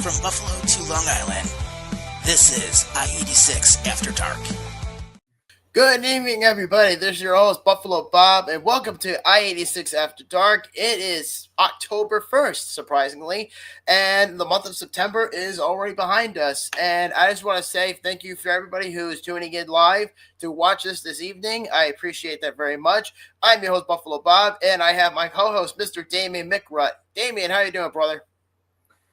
From Buffalo to Long Island, this is I-86 After Dark. Good evening, everybody. This is your host, Buffalo Bob, and welcome to I-86 After Dark. It is October 1st, surprisingly, and the month of September is already behind us. And I just want to say thank you for everybody who is tuning in live to watch this evening. I appreciate that very much. I'm your host, Buffalo Bob, and I have my co-host, Mr. Damian McRutt. Damian, how you doing, brother?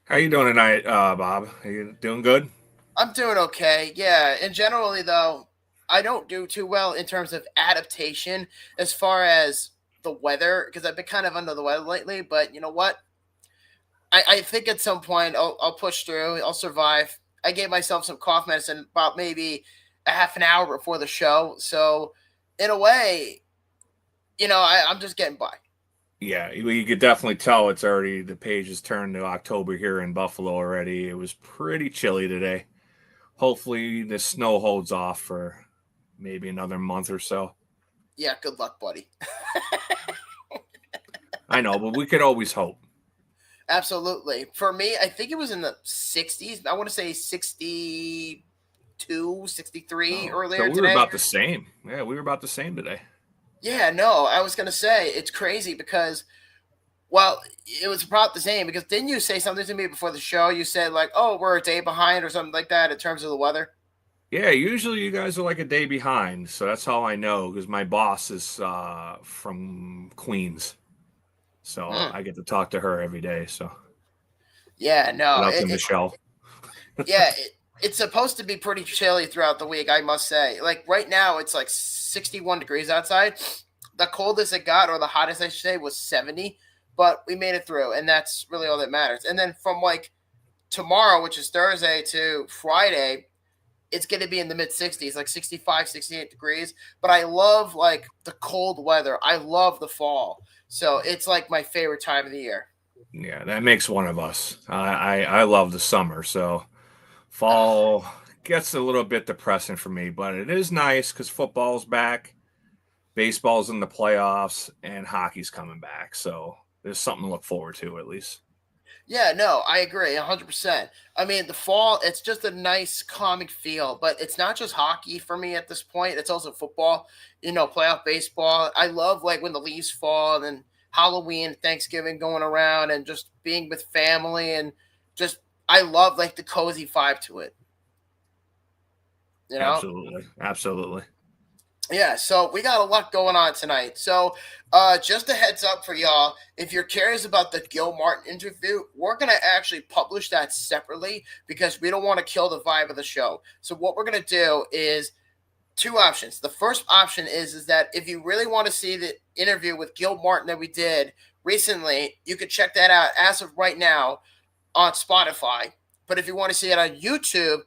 How you doing tonight, Bob? Are you doing good? I'm doing okay. Yeah, and generally, though, I don't do too well in terms of adaptation as far as the weather, because I've been kind of under the weather lately. But you know what? I think at some point I'll push through. I'll survive. I gave myself some cough medicine about maybe a half an hour before the show. So in a way, I'm just getting by. Yeah, you could definitely tell it's already, the page has turned to October here in Buffalo already. It was pretty chilly today. Hopefully the snow holds off for maybe another month or so. Yeah, good luck, buddy. I know, but we could always hope. Absolutely. For me, I think it was in the 60s. I want to say 62, 63 earlier so we today. were about the same. Yeah, we were about the same today. Yeah, no, I was going to say it's crazy because, well, it was about the same because didn't you say something to me before the show? You said like, oh, we're a day behind or something like that in terms of the weather. Yeah, usually you guys are like a day behind. So that's how I know, because my boss is from Queens. So I get to talk to her every day. So yeah, no. Shout out to Michelle. Yeah, it's supposed to be pretty chilly throughout the week, I must say. Like right now, it's like 61 degrees outside. The coldest it got, or the hottest I should say, was 70. But we made it through, and that's really all that matters. And then from like tomorrow, which is Thursday, to Friday, it's going to be in the mid-60s, like 65, 68 degrees. But I love like the cold weather. I love the fall. So it's like my favorite time of the year. Yeah, that makes one of us. I love the summer, so fall gets a little bit depressing for me, but it is nice because football's back, baseball's in the playoffs, and hockey's coming back. So there's something to look forward to at least. Yeah, no, I agree 100%. I mean, the fall, it's just a nice calming feel, but it's not just hockey for me at this point. It's also football, playoff baseball. I love like when the leaves fall and then Halloween, Thanksgiving going around and just being with family and just, I love like the cozy vibe to it. Absolutely. Yeah, so we got a lot going on tonight. So just a heads up for y'all, if you're curious about the Gil Martin interview, we're going to actually publish that separately because we don't want to kill the vibe of the show. So what we're going to do is two options. The first option is that if you really want to see the interview with Gil Martin that we did recently, you can check that out as of right now on Spotify. But if you want to see it on YouTube,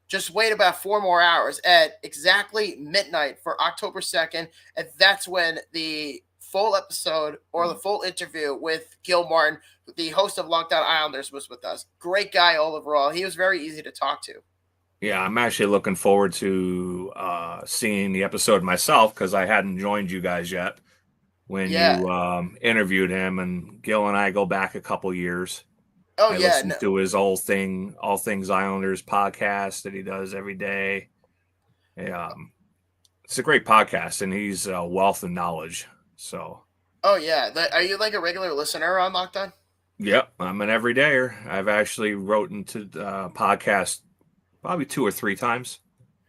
just wait about 4 more hours at exactly midnight for October 2nd. And that's when the full episode or the full interview with Gil Martin, the host of Lockdown Islanders, was with us. Great guy all overall. He was very easy to talk to. Yeah, I'm actually looking forward to seeing the episode myself because I hadn't joined you guys yet when you interviewed him. And Gil and I go back a couple years. I listen to his All Things Islanders podcast that he does every day. It's a great podcast, and he's a wealth of knowledge. So. Oh, yeah. Are you like a regular listener on Lockdown? Yep, I'm an everydayer. I've actually wrote into the podcast probably 2 or 3 times.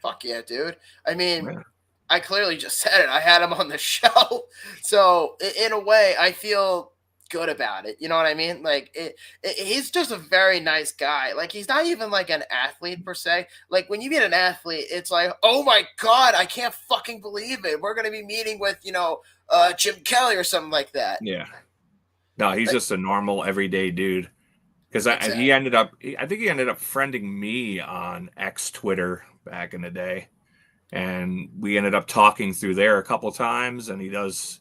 Fuck yeah, dude. I mean, I clearly just said it. I had him on the show. So, in a way, I feel good about it. You know what I mean? Like he's just a very nice guy. Like he's not even like an athlete per se. Like when you meet an athlete, it's like, oh my God, I can't fucking believe it. We're going to be meeting with, Jim Kelly or something like that. Yeah. No, he's just a normal everyday dude. Because I think he ended up friending me on X Twitter back in the day. And we ended up talking through there a couple times, and he does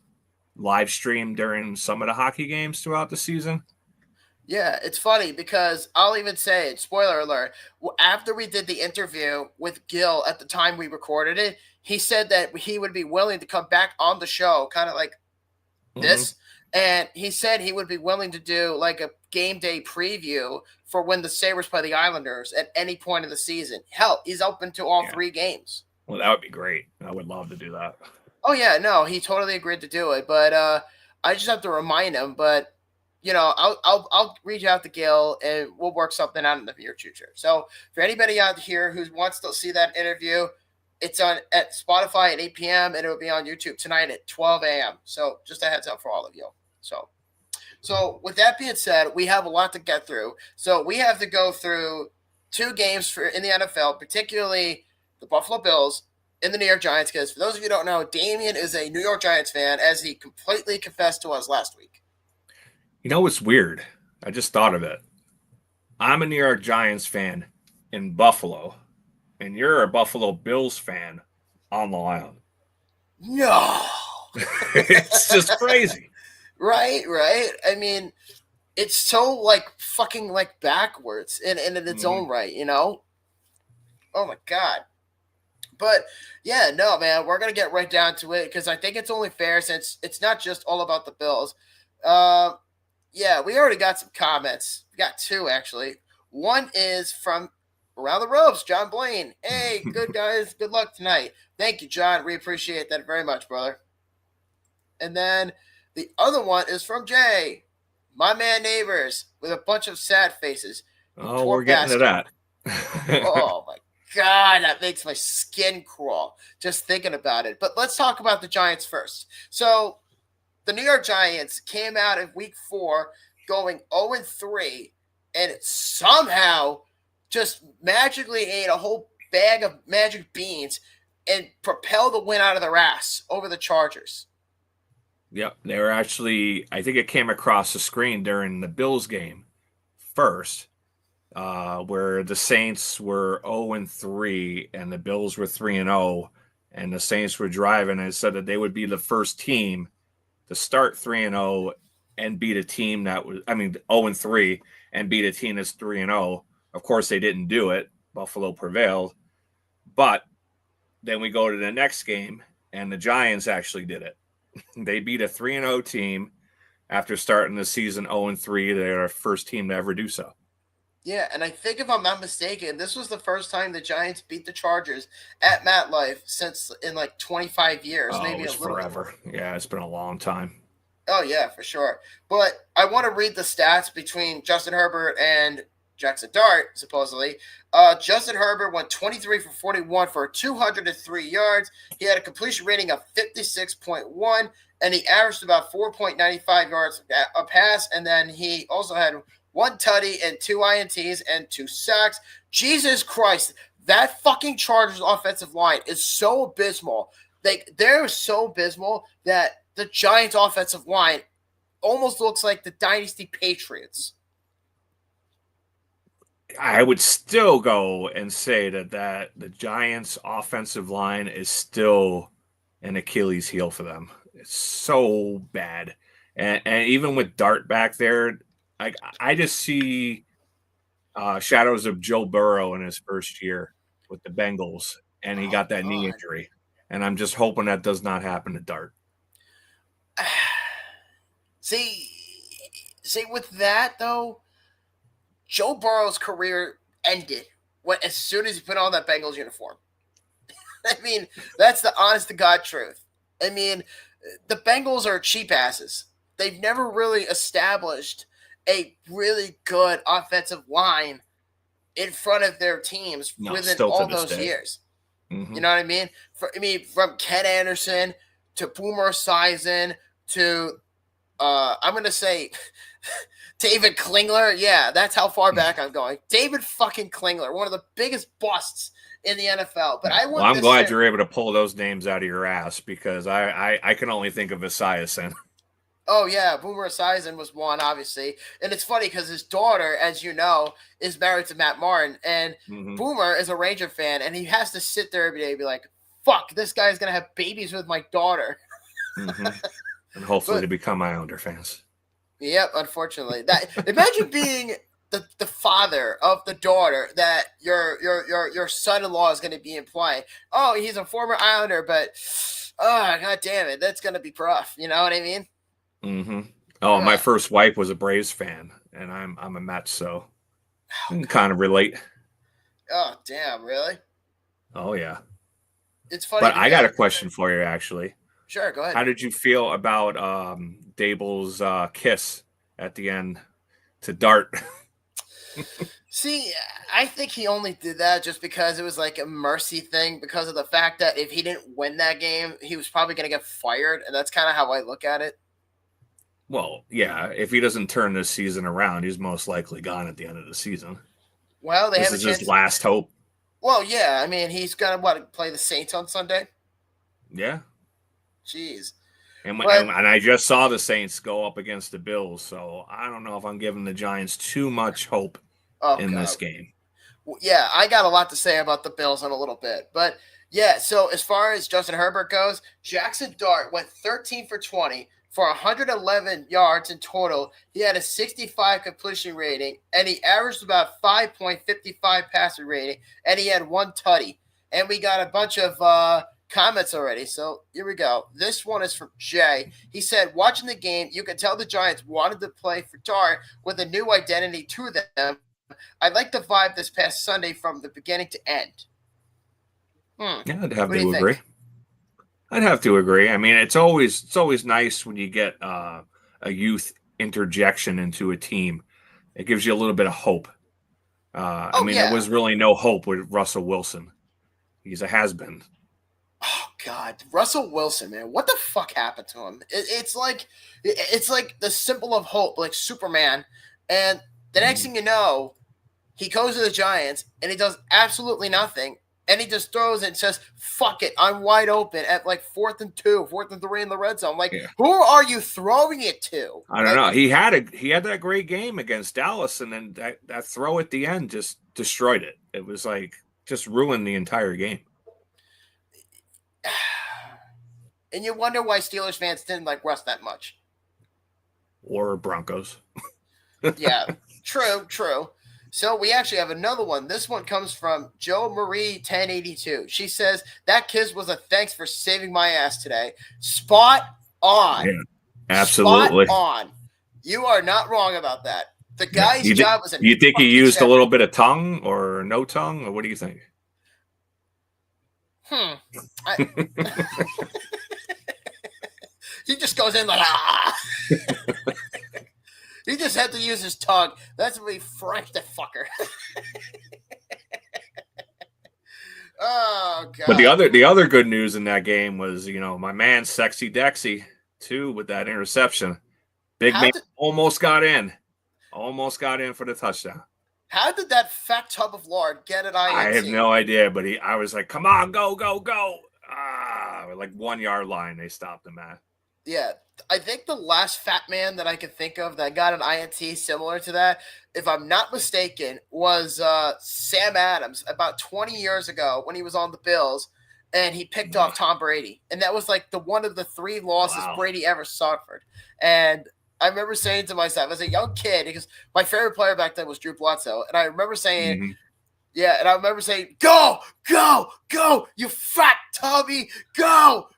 live stream during some of the hockey games throughout the season. Yeah, it's funny because I'll even say it, spoiler alert, after we did the interview with Gil at the time we recorded it, he said that he would be willing to come back on the show, kind of like this, And he said he would be willing to do like a game day preview for when the Sabres play the Islanders at any point of the season. Hell, he's open to all 3 games. Well, that would be great. I would love to do that. Oh, yeah, no, he totally agreed to do it. But I just have to remind him. But, I'll reach out to Gil and we'll work something out in the near future. So for anybody out here who wants to see that interview, it's on at Spotify at 8 p.m. and it'll be on YouTube tonight at 12 a.m. So just a heads up for all of you. So with that being said, we have a lot to get through. So we have to go through 2 games in the NFL, particularly the Buffalo Bills and the New York Giants. Because for those of you who don't know, Damien is a New York Giants fan, as he completely confessed to us last week. You know what's weird? I just thought of it. I'm a New York Giants fan in Buffalo, and you're a Buffalo Bills fan on Long Island. No. It's just crazy. Right. I mean, it's so fucking backwards in its own right, Oh my God. But yeah, no, man, we're going to get right down to it because I think it's only fair since it's not just all about the Bills. Yeah, we already got some comments. We got 2 actually. One is from Around the Ropes, John Blaine. Hey, good guys. Good luck tonight. Thank you, John. We appreciate that very much, brother. And then the other one is from Jay, my man Neighbors, with a bunch of sad faces. Oh, we're getting to that. Oh, my God. That makes my skin crawl just thinking about it. But let's talk about the Giants first. So the New York Giants came out in week 4 going 0-3, and it somehow just magically ate a whole bag of magic beans and propelled the win out of their ass over the Chargers. Yep, they were actually, I think it came across the screen during the Bills game first, where the Saints were 0-3 and the Bills were 3-0, and the Saints were driving and said that they would be the first team to start 3-0 and beat a team that was, 0-3 and beat a team that's 3-0. Of course, they didn't do it. Buffalo prevailed. But then we go to the next game, and the Giants actually did it. They beat a 3-0 team after starting the season 0-3. They're the first team to ever do so. Yeah, and I think if I'm not mistaken, this was the first time the Giants beat the Chargers at MetLife since in 25 years. Maybe it was a little forever. More. Yeah, it's been a long time. Oh, yeah, for sure. But I want to read the stats between Justin Herbert and Jackson Dart, supposedly. Justin Herbert went 23 for 41 for 203 yards. He had a completion rating of 56.1, and he averaged about 4.95 yards a pass. And then he also had 1 tutty and 2 INTs and 2 sacks. Jesus Christ, that fucking Chargers offensive line is so abysmal. They're so abysmal that the Giants offensive line almost looks like the Dynasty Patriots. I would still go and say that the Giants' offensive line is still an Achilles heel for them. It's so bad. And even with Dart back there, I just see shadows of Joe Burrow in his first year with the Bengals, and he got that knee injury. And I'm just hoping that does not happen to Dart. See, with that, though, Joe Burrow's career ended as soon as he put on that Bengals uniform. I mean, that's the honest to God truth. I mean, the Bengals are cheap asses. They've never really established a really good offensive line in front of their teams within all those years. Mm-hmm. You know what I mean? From Ken Anderson to Boomer Esiason to I'm going to say David Klingler. Yeah, that's how far back I'm going. David fucking Klingler, one of the biggest busts in the NFL. But I'm glad you're able to pull those names out of your ass because I can only think of Esiason. Oh, yeah, Boomer Esiason was one, obviously. And it's funny because his daughter, as you know, is married to Matt Martin. And Boomer is a Ranger fan, and he has to sit there every day and be like, fuck, this guy's going to have babies with my daughter. And hopefully to become Islander fans. Yep, unfortunately. Imagine being the father of the daughter that your son-in-law is going to be in play. Oh, he's a former Islander, but, oh, God damn it, that's going to be rough. You know what I mean? Mm-hmm. Oh, my first wife was a Braves fan, and I'm a Mets, so I can kind of relate. Oh, damn, really? Oh, yeah. It's funny But I got a because question for you, actually. sure, go ahead. How did you feel about Dable's kiss at the end to Dart? See, I think he only did that just because it was like a mercy thing because of the fact that if he didn't win that game, he was probably going to get fired, and that's kind of how I look at it. Well, yeah, if he doesn't turn this season around, he's most likely gone at the end of the season. Well, they This have a is chance. his last hope. Well, yeah, I mean, he's got to play the Saints on Sunday. Yeah. Jeez. And But I just saw the Saints go up against the Bills, so I don't know if I'm giving the Giants too much hope in this game. Yeah, I got a lot to say about the Bills in a little bit. But yeah, so as far as Justin Herbert goes, Jackson Dart went 13 for 20 for 111 yards in total. He had a 65 completion rating, and he averaged about 5.55 passer rating, and he had one tutty. And we got a bunch of comments already. So here we go. This one is from Jay. He said, watching the game, you could tell the Giants wanted to play for Dart with a new identity to them. I like the vibe this past Sunday from the beginning to end. Yeah, I'd have What do to you agree. think? I'd have to agree. I mean, it's always nice when you get a youth interjection into a team. It gives you a little bit of hope. I mean, there was really no hope with Russell Wilson. He's a has-been. Oh God, Russell Wilson, man, what the fuck happened to him? It's like the symbol of hope, like Superman. And the next thing you know, he goes to the Giants and he does absolutely nothing. And he just throws it and says, fuck it, I'm wide open at like 4th and 2, 4th and 3 in the red zone. Like, who are you throwing it to? I don't know. He had that great game against Dallas, and then that throw at the end just destroyed it. It was like just ruined the entire game. And you wonder why Steelers fans didn't like Russ that much. Or Broncos. Yeah, true. So we actually have another one. This one comes from Joe Marie 1082. She says, that kiss was a thanks for saving my ass today. Spot on. Yeah, absolutely. Spot on. You are not wrong about that. The guy's job was you think he used a little bit of tongue or no tongue, or what do you think? He just goes in like, ah. He just had to use his tongue. That's when he franked the fucker. Oh God! But the other good news in that game was, my man Sexy Dexy too with that interception. Big man almost got in for the touchdown. How did that fat tub of lard get an INT? I have no idea, but I was like, come on, go. Like 1 yard line, they stopped him at. Yeah, I think the last fat man that I could think of that got an INT similar to that, if I'm not mistaken, was Sam Adams about 20 years ago when he was on the Bills, and he picked off Tom Brady. And that was like one of the 3 losses Brady ever suffered. And I remember saying to myself as a young kid, because my favorite player back then was Drew Bledsoe, and I remember saying, go, you fat tubby, go.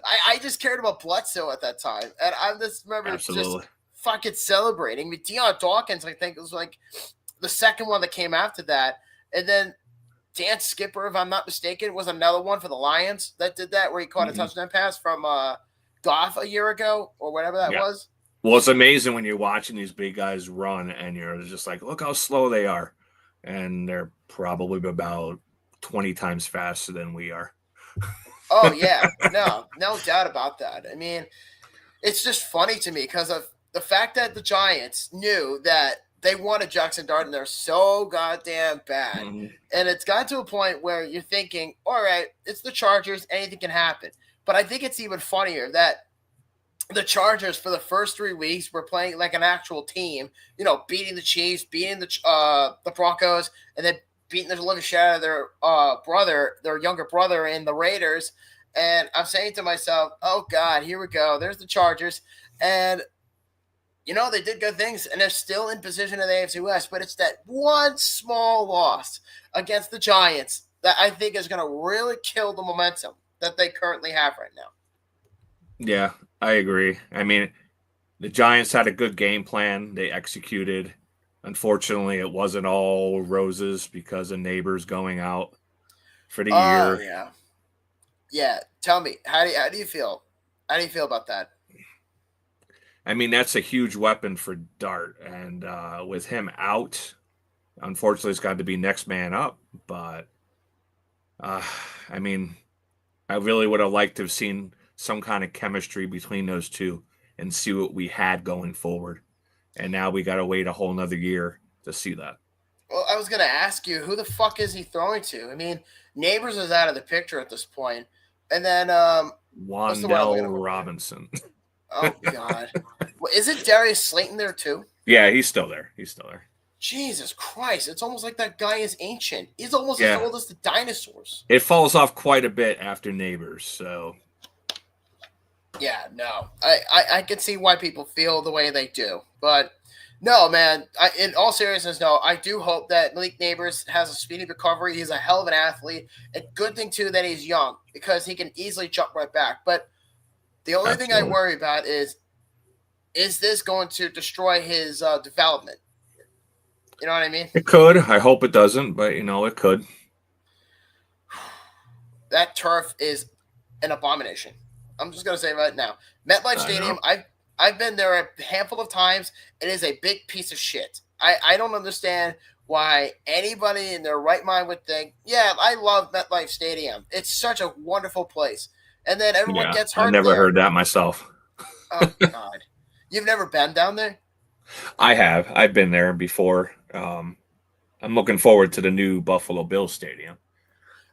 I just cared about Bledsoe at that time, and I just remember just fucking celebrating. I mean, Deion Dawkins, I think, was like the second one that came after that, and then Dan Skipper, if I'm not mistaken, was another one for the Lions that did that, where he caught a touchdown pass from Goff a year ago or whatever that was. Well, it's amazing when you're watching these big guys run, and you're just like, look how slow they are, and they're probably about 20 times faster than we are. Oh, yeah. No doubt about that. I mean, it's just funny to me because of the fact that the Giants knew that they wanted Jackson Dart and they're so goddamn bad. And it's gotten to a point where you're thinking, all right, it's the Chargers. Anything can happen. But I think it's even funnier that the Chargers for the first 3 weeks were playing like an actual team, beating the Chiefs, beating the Broncos, and then beating the living shit out of their younger brother in the Raiders. And I'm saying to myself, oh God, here we go. There's the Chargers. And, they did good things and they're still in position in the AFC West, but it's that one small loss against the Giants that I think is going to really kill the momentum that they currently have right now. Yeah, I agree. I mean, The Giants had a good game plan. They executed. Unfortunately, it wasn't all roses because of Neighbors going out for the year. Yeah. Yeah. Tell me, how do you feel? How do you feel about that? I mean, that's a huge weapon for Dart. And with him out, unfortunately, it's got to be next man up. But, I mean, I really would have liked to have seen some kind of chemistry between those two and see what we had going forward. And now we got to wait a whole nother year to see that. Well, I was going to ask you, who the fuck is he throwing to? I mean, Neighbors is out of the picture at this point. And then, what's the one I'm looking Wandell for? Robinson. Oh, God. Well, isn't Darius Slayton there, too? Yeah, he's still there. He's still there. Jesus Christ. It's almost like that guy is ancient. He's almost as old as the dinosaurs. It falls off quite a bit after Neighbors, so. Yeah, no. I can see why people feel the way they do. But, no, man. In all seriousness, no. I do hope that Malik Neighbors has a speedy recovery. He's a hell of an athlete. And good thing, too, that he's young because he can easily jump right back. But the only thing I worry about is this going to destroy his development? You know what I mean? It could. I hope it doesn't, but, it could. That turf is an abomination. I'm just going to say right now. MetLife Stadium, I've been there a handful of times. It is a big piece of shit. I don't understand why anybody in their right mind would think, yeah, I love MetLife Stadium. It's such a wonderful place. And then everyone gets hurt. I never heard that myself. Oh, God. You've never been down there? I have. I've been there before. I'm looking forward to the new Buffalo Bills Stadium.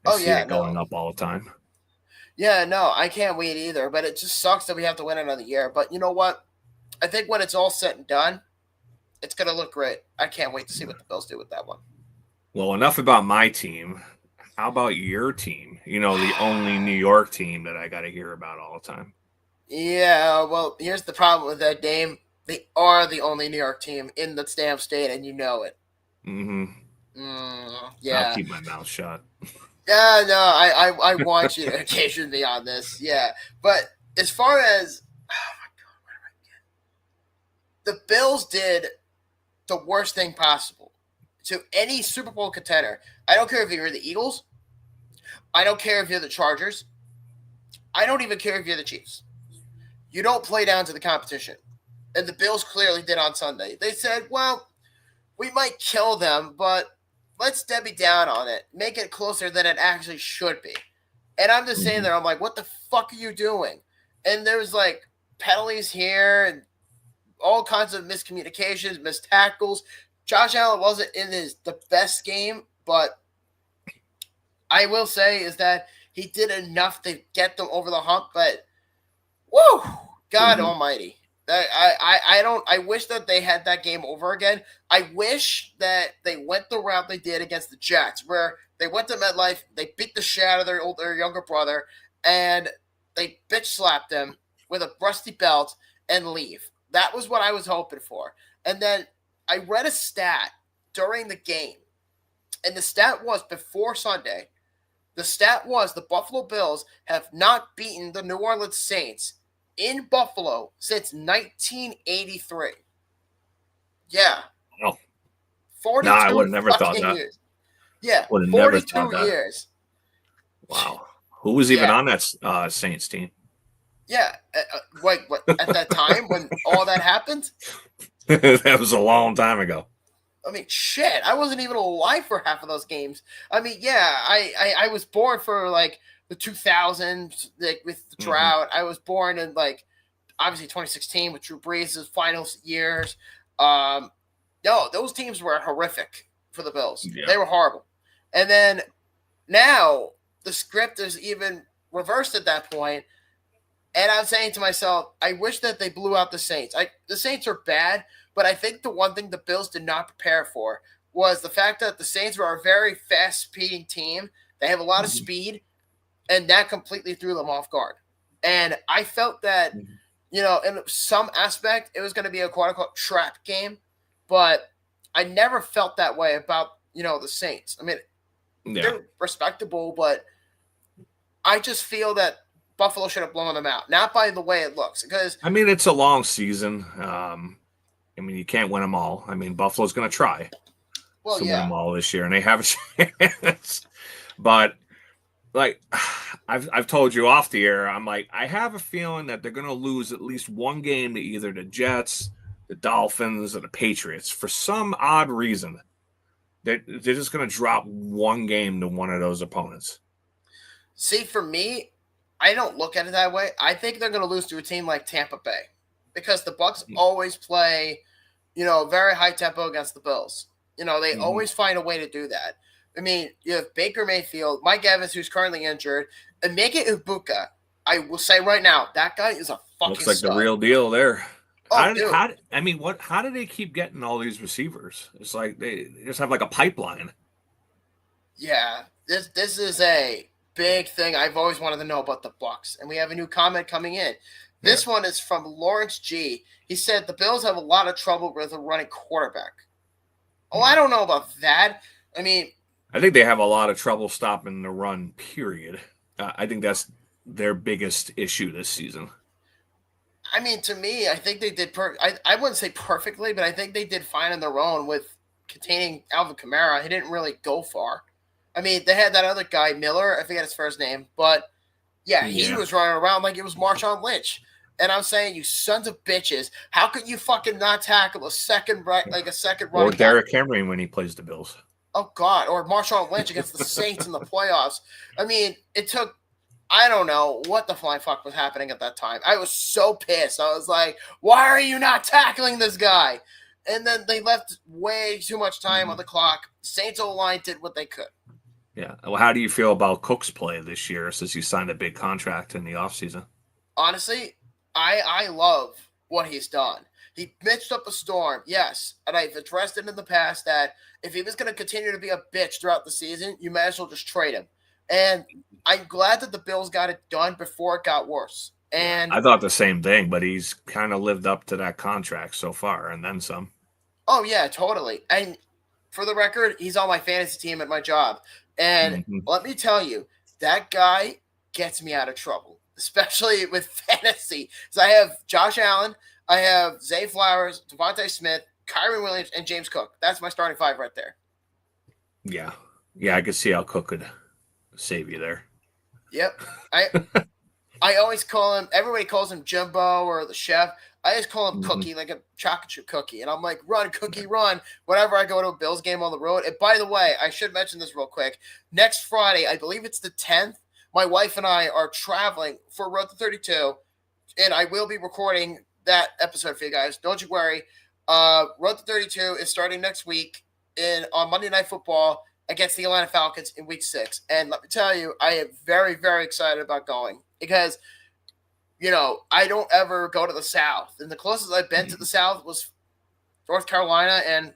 Going up all the time. Yeah, no, I can't wait either. But it just sucks that we have to win another year. But you know what? I think when it's all said and done, it's going to look great. I can't wait to see what the Bills do with that one. Well, enough about my team. How about your team? The only New York team that I got to hear about all the time. Yeah, well, here's the problem with that game. They are the only New York team in the damn state, and you know it. Yeah. I'll keep my mouth shut. Yeah, no, I want you to occasion me on this. Yeah. But as far as the Bills did the worst thing possible to any Super Bowl contender. I don't care if you're the Eagles. I don't care if you're the Chargers. I don't even care if you're the Chiefs. You don't play down to the competition. And the Bills clearly did on Sunday. They said, well, we might kill them, but let's Debbie down on it. Make it closer than it actually should be. And I'm just saying there, I'm like, what the fuck are you doing? And there's like penalties here and all kinds of miscommunications, missed tackles. Josh Allen wasn't in the best game, but I will say is that he did enough to get them over the hump. But woo, God Almighty! I wish that they had that game over again. I wish that they went the route they did against the Jets, where they went to MetLife, they beat the shit out of their younger brother, and they bitch slapped him with a rusty belt and leave. That was what I was hoping for. And then I read a stat during the game, and the stat was before Sunday. The stat was the Buffalo Bills have not beaten the New Orleans Saints in Buffalo since 1983. Yeah. Oh. 42 I would have never thought that. Years. Yeah, would have 42 never thought years. Wow. Who was even on that Saints team? Yeah. What, at that time when all that happened? That was a long time ago. I mean, shit. I wasn't even alive for half of those games. I mean, yeah, I was born for like the 2000s, like with the drought. I was born in like obviously 2016 with Drew Brees' final years. No, those teams were horrific for the Bills. Yeah. They were horrible. And then now the script is even reversed at that point. And I'm saying to myself, I wish that they blew out the Saints. The Saints are bad, but I think the one thing the Bills did not prepare for was the fact that the Saints were a very fast-speeding team. They have a lot of speed, and that completely threw them off guard. And I felt that, in some aspect, it was going to be a quote-unquote trap game, but I never felt that way about, the Saints. I mean, they're respectable, but I just feel that Buffalo should have blown them out. Not by the way it looks, because I mean, it's a long season. I mean, you can't win them all. I mean, Buffalo's going to try well, to win yeah, them all this year, and they have a chance. But like I've told you off the air, I'm like, I have a feeling that they're going to lose at least one game to either the Jets, the Dolphins, or the Patriots for some odd reason. They're just going to drop one game to one of those opponents. See, for me, I don't look at it that way. I think they're going to lose to a team like Tampa Bay because the Bucs always play, very high tempo against the Bills. They always find a way to do that. I mean, you have Baker Mayfield, Mike Evans, who's currently injured, and Emeka Ibuka. I will say right now, that guy is a fucking Looks like stud. the real deal there. Oh, How do they keep getting all these receivers? It's like they just have like a pipeline. Yeah, this is a big thing I've always wanted to know about the Bucs, and we have a new comment coming in. This one is from Lawrence G. He said the Bills have a lot of trouble with a running quarterback. Oh, I don't know about that. I mean, I think they have a lot of trouble stopping the run, period. I think that's their biggest issue this season. I mean, to me, I think they did I wouldn't say perfectly, but I think they did fine on their own with containing Alvin Kamara. He didn't really go far. I mean, they had that other guy, Miller. I forget his first name. But, he was running around like it was Marshawn Lynch. And I'm saying, you sons of bitches, how could you fucking not tackle a second running Or Derrick Henry when he plays the Bills. Oh, God. Or Marshawn Lynch against the Saints in the playoffs. I mean, it took – I don't know what the flying fuck was happening at that time. I was so pissed. I was like, why are you not tackling this guy? And then they left way too much time on the clock. Saints O-line did what they could. Yeah. Well, how do you feel about Cook's play this year since he signed a big contract in the offseason? Honestly, I love what he's done. He bitched up a storm, yes. And I've addressed it in the past that if he was going to continue to be a bitch throughout the season, you might as well just trade him. And I'm glad that the Bills got it done before it got worse. And I thought the same thing, but he's kind of lived up to that contract so far and then some. Oh, yeah, totally. And for the record, he's on my fantasy team at my job. And let me tell you, that guy gets me out of trouble, especially with fantasy. So I have Josh Allen, I have Zay Flowers, Devontae Smith, Kyron Williams, and James Cook. That's my starting five right there. Yeah. Yeah, I could see how Cook could save you there. Yep. I always call him, everybody calls him Jimbo or the chef. I just call him Cookie, like a chocolate chip cookie. And I'm like, run, Cookie, run, whenever I go to a Bills game on the road. And by the way, I should mention this real quick. Next Friday, I believe it's the 10th, my wife and I are traveling for Road to 32, and I will be recording that episode for you guys. Don't you worry. Road to 32 is starting next week on Monday Night Football against the Atlanta Falcons in Week 6. And let me tell you, I am very, very excited about going because – I don't ever go to the South. And the closest I've been to the South was North Carolina and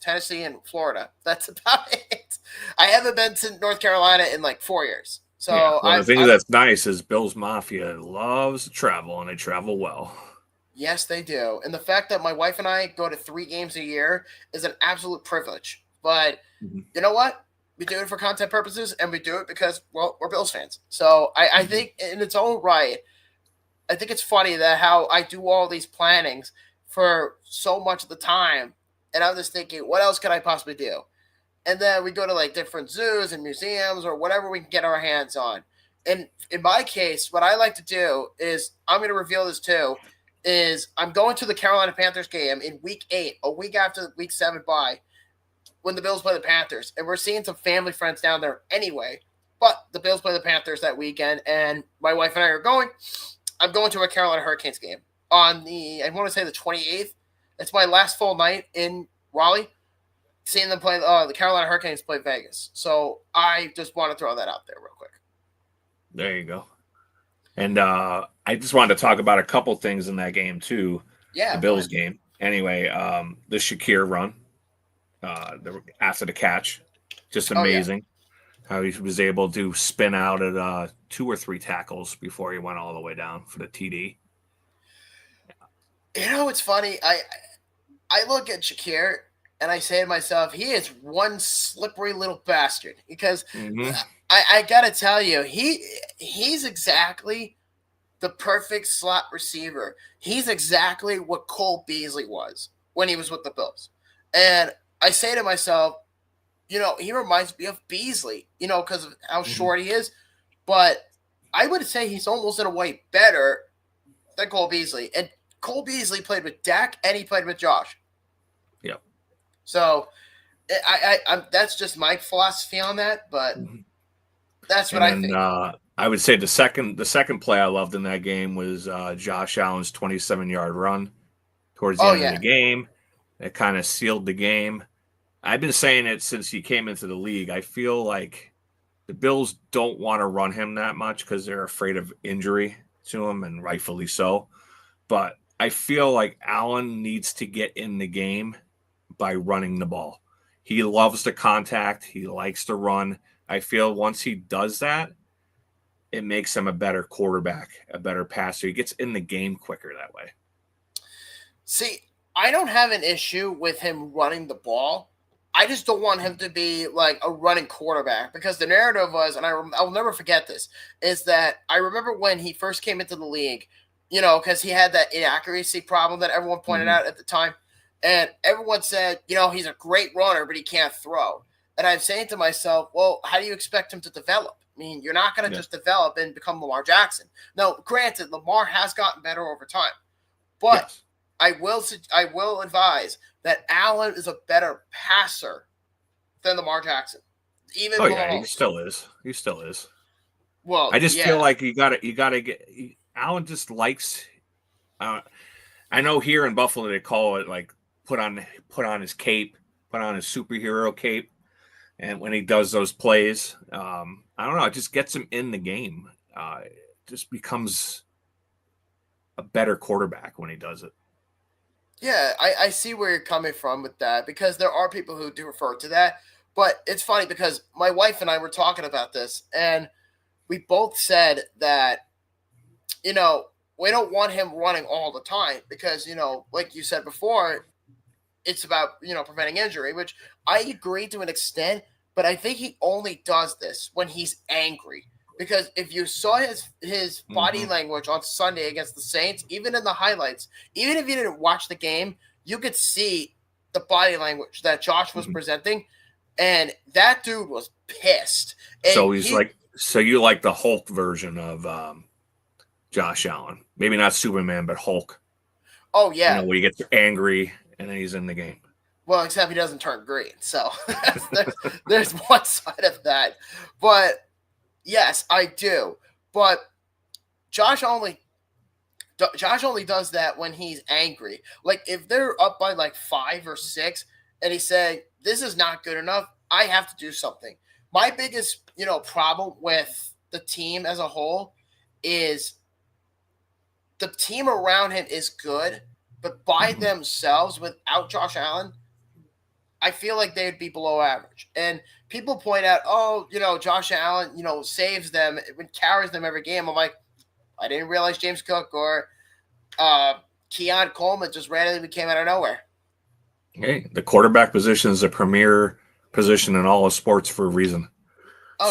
Tennessee and Florida. That's about it. I haven't been to North Carolina in like 4 years. So the thing that's nice is Bills Mafia loves to travel, and they travel well. Yes, they do. And the fact that my wife and I go to 3 games a year is an absolute privilege. But you know what? We do it for content purposes, and we do it because, well, we're Bills fans. So I think in its own right, I think it's funny that how I do all these plannings for so much of the time, and I'm just thinking, what else could I possibly do? And then we go to like different zoos and museums or whatever we can get our hands on. And in my case, what I like to do is, I'm going to reveal this too, is I'm going to the Carolina Panthers game in Week 8, a week after Week 7 bye, when the Bills play the Panthers. And we're seeing some family friends down there anyway, but the Bills play the Panthers that weekend, and my wife and I are going. I'm going to a Carolina Hurricanes game on I want to say the 28th. It's my last full night in Raleigh, seeing them play the Carolina Hurricanes play Vegas. So I just want to throw that out there real quick. There you go. And I just wanted to talk about a couple things in that game too. Yeah, the Bills game. Anyway, the Shakir run, after the catch, just amazing. Oh, yeah. How he was able to spin out at 2 or 3 tackles before he went all the way down for the TD. It's funny. I look at Shakir and I say to myself, he is one slippery little bastard because I got to tell you, he's exactly the perfect slot receiver. He's exactly what Cole Beasley was when he was with the Bills. And I say to myself, he reminds me of Beasley, because of how short he is. But I would say he's almost in a way better than Cole Beasley. And Cole Beasley played with Dak and he played with Josh. Yep. So I'm that's just my philosophy on that, but that's what I think. I would say the second play I loved in that game was Josh Allen's 27-yard run towards the end of the game. It kind of sealed the game. I've been saying it since he came into the league. I feel like the Bills don't want to run him that much because they're afraid of injury to him, and rightfully so. But I feel like Allen needs to get in the game by running the ball. He loves the contact. He likes to run. I feel once he does that, it makes him a better quarterback, a better passer. He gets in the game quicker that way. See, I don't have an issue with him running the ball. I just don't want him to be like a running quarterback because the narrative was, and I'll never forget this, is that I remember when he first came into the league, because he had that inaccuracy problem that everyone pointed out at the time. And everyone said, he's a great runner, but he can't throw. And I'm saying to myself, well, how do you expect him to develop? I mean, you're not going to just develop and become Lamar Jackson. Now, granted, Lamar has gotten better over time, but I will advise that Allen is a better passer than Lamar Jackson. Even he still is. He still is. Well, I just feel like you gotta get Allen just likes. I know here in Buffalo they call it like put on his cape, put on his superhero cape. And when he does those plays, I don't know, it just gets him in the game. Just becomes a better quarterback when he does it. Yeah, I see where you're coming from with that because there are people who do refer to that. But it's funny because my wife and I were talking about this, and we both said that, we don't want him running all the time because, like you said before, it's about, preventing injury, which I agree to an extent, but I think he only does this when he's angry. Because if you saw his body language on Sunday against the Saints, even in the highlights, even if you didn't watch the game, you could see the body language that Josh was presenting, and that dude was pissed. And so you like the Hulk version of Josh Allen. Maybe not Superman, but Hulk. Oh, yeah. Where he gets angry and then he's in the game. Well, except he doesn't turn green. So there's one side of that. But yes, I do. But Josh only does that when he's angry. Like if they're up by like 5 or 6 and he's saying, this is not good enough, I have to do something. My biggest, problem with the team as a whole is the team around him is good, but by themselves, without Josh Allen, I feel like they'd be below average. And people point out, Josh Allen, saves them, carries them every game. I'm like, I didn't realize James Cook or Keon Coleman just randomly came out of nowhere. Hey, the quarterback position is a premier position in all of sports for a reason.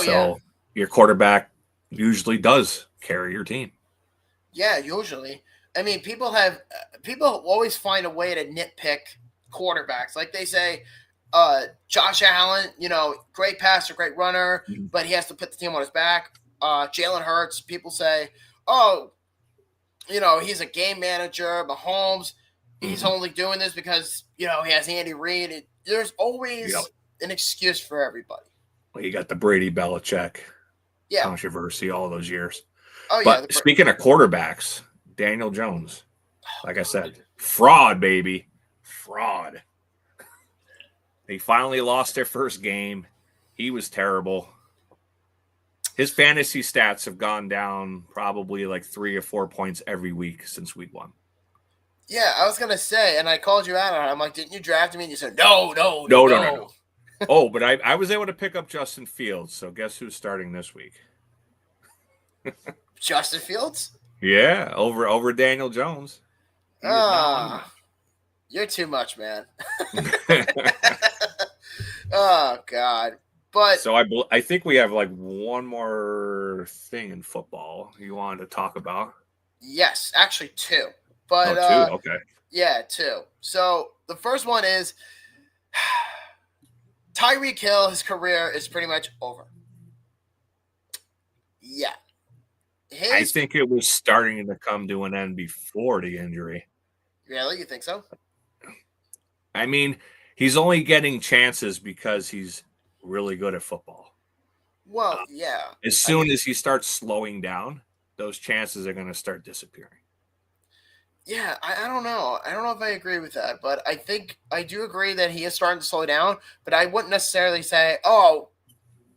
So your quarterback usually does carry your team. Yeah, usually. I mean, people always find a way to nitpick quarterbacks. Like they say, Josh Allen, great passer, great runner, but he has to put the team on his back. Jalen Hurts, people say, he's a game manager. Mahomes, he's only doing this because, he has Andy Reid. There's always an excuse for everybody. Well, you got the Brady Belichick controversy all those years. But speaking of quarterbacks, Daniel Jones, like I said, fraud, baby. Fraud. They finally lost their first game. He was terrible. His fantasy stats have gone down probably like 3 or 4 points every week since week 1. Yeah, I was going to say, and I called you out on it. I'm like, didn't you draft me? And you said, no. Oh, but I was able to pick up Justin Fields. So guess who's starting this week? Justin Fields? Yeah, over Daniel Jones. You're too much, man. But so I think we have like one more thing in football you wanted to talk about. yes, actually two. But two. Okay. yeah, two. So the first one is Tyreek Hill. His career is pretty much over. Yeah. I think it was starting to come to an end before the injury. Really? You think so? I mean, he's only getting chances because he's really good at football. Well, yeah. As soon as he starts slowing down, those chances are going to start disappearing. Yeah, I don't know. I don't know if I agree with that, but I think I do agree that he is starting to slow down, but I wouldn't necessarily say, oh,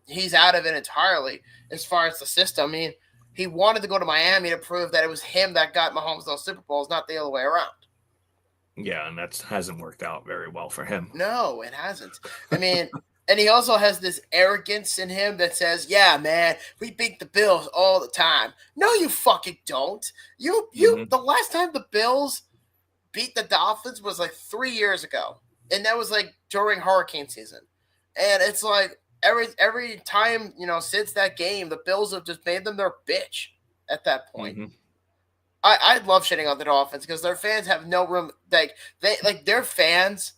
he's out of it entirely as far as the system. I mean, he wanted to go to Miami to prove that it was him that got Mahomes those Super Bowls, not the other way around. Yeah, and that hasn't worked out very well for him. No, it hasn't. I mean, and he also has this arrogance in him that says, yeah, man, we beat the Bills all the time. No, you fucking don't. The last time the Bills beat the Dolphins was like 3 years ago. And that was like during hurricane season. And it's like every time, since that game, the Bills have just made them their bitch at that point. Mm-hmm. I love shitting on the Dolphins because their fans have no room. Their fans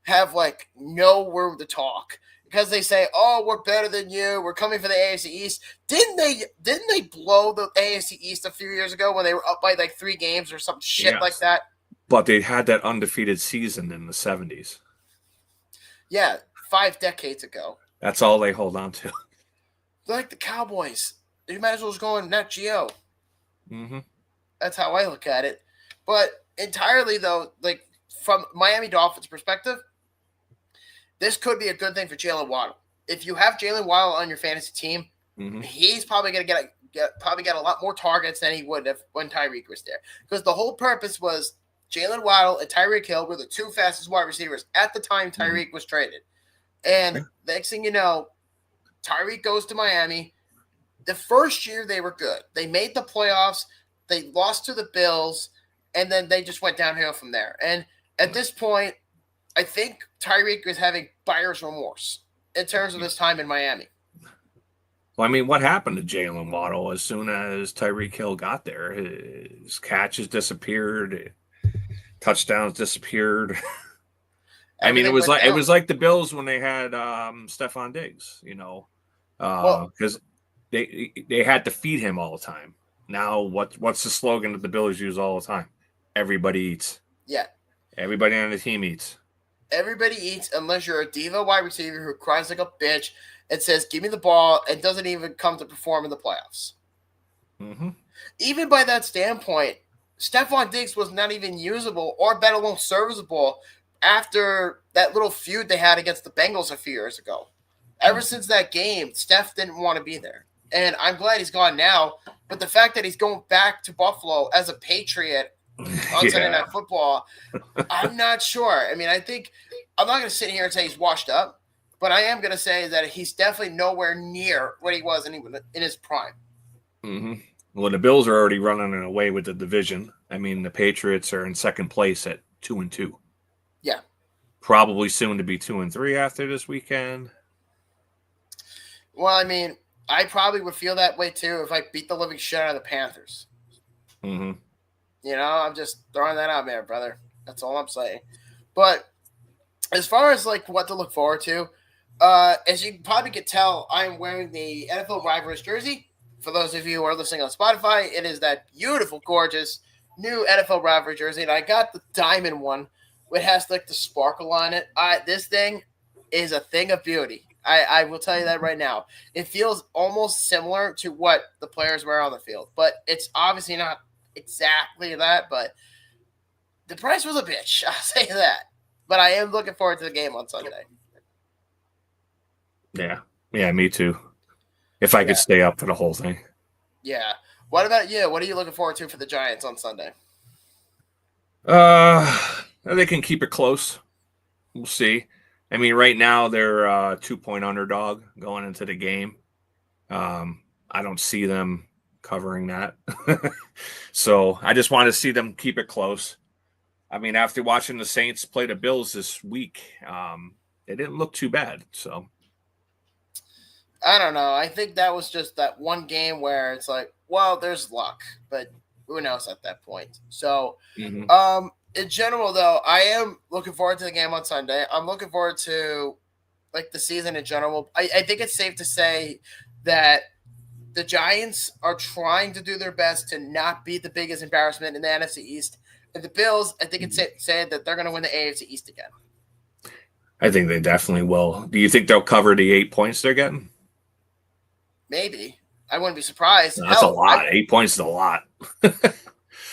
have like no room to talk because they say, "Oh, we're better than you. We're coming for the AFC East." Didn't they blow the AFC East a few years ago when they were up by like 3 games or some shit like that? But they had that undefeated season in the 70s. Yeah, 5 decades ago. That's all they hold on to. They're like the Cowboys. You might as well just go in Nat Geo. Mm-hmm. That's how I look at it. But entirely, though, like from Miami Dolphins' perspective, this could be a good thing for Jalen Waddle. If you have Jalen Waddle on your fantasy team, he's probably going to get a lot more targets than he would have when Tyreek was there. Because the whole purpose was Jalen Waddle and Tyreek Hill were the 2 fastest wide receivers at the time Tyreek was traded. And next thing you know, Tyreek goes to Miami. The first year they were good. They made the playoffs. They lost to the Bills, and then they just went downhill from there. And at this point, I think Tyreek is having buyer's remorse in terms of his time in Miami. Well, I mean, what happened to Jalen Waddle as soon as Tyreek Hill got there? His catches disappeared, touchdowns disappeared. I mean, it was like the Bills when they had Stephon Diggs, because they had to feed him all the time. Now, what's the slogan that the Bills use all the time? Everybody eats. Yeah. Everybody on the team eats. Everybody eats unless you're a diva wide receiver who cries like a bitch and says, give me the ball, and doesn't even come to perform in the playoffs. Mm-hmm. Even by that standpoint, Stephon Diggs was not even usable or let alone serviceable after that little feud they had against the Bengals a few years ago. Ever since that game, Steph didn't want to be there. And I'm glad he's gone now. But the fact that he's going back to Buffalo as a Patriot on Sunday Night Football, I'm not sure. I mean, I think I'm not going to sit here and say he's washed up, but I am going to say that he's definitely nowhere near what he was in his prime. Mm-hmm. Well, the Bills are already running away with the division. I mean, the Patriots are in second place at 2-2. Yeah. Probably soon to be 2-3 after this weekend. Well, I mean, I probably would feel that way too if I beat the living shit out of the Panthers. Mm-hmm. I'm just throwing that out there, brother. That's all I'm saying. But as far as like what to look forward to, as you probably could tell, I am wearing the NFL Rivals jersey. For those of you who are listening on Spotify, it is that beautiful, gorgeous new NFL Rivals jersey, and I got the diamond one, which has like the sparkle on it. This thing is a thing of beauty. I will tell you that right now. It feels almost similar to what the players wear on the field, but it's obviously not exactly that. But the price was a bitch. I'll say that. But I am looking forward to the game on Sunday. Yeah, me too. If I could stay up for the whole thing. Yeah. What about you? What are you looking forward to for the Giants on Sunday? They can keep it close. We'll see. I mean, right now they're a 2-point underdog going into the game. I don't see them covering that. So I just want to see them keep it close. I mean, after watching the Saints play the Bills this week, they didn't look too bad. So I don't know. I think that was just that one game where it's like, well, there's luck, but who knows at that point. So, Mm-hmm. in general, though, I am looking forward to the game on Sunday. I'm looking forward to like the season in general. I think it's safe to say that the Giants are trying to do their best to not be the biggest embarrassment in the NFC East. And the Bills, I think it's safe to say that they're going to win the AFC East again. I think they definitely will. Do you think they'll cover the 8 points they're getting? Maybe. I wouldn't be surprised. No, that's a lot. 8 points is a lot.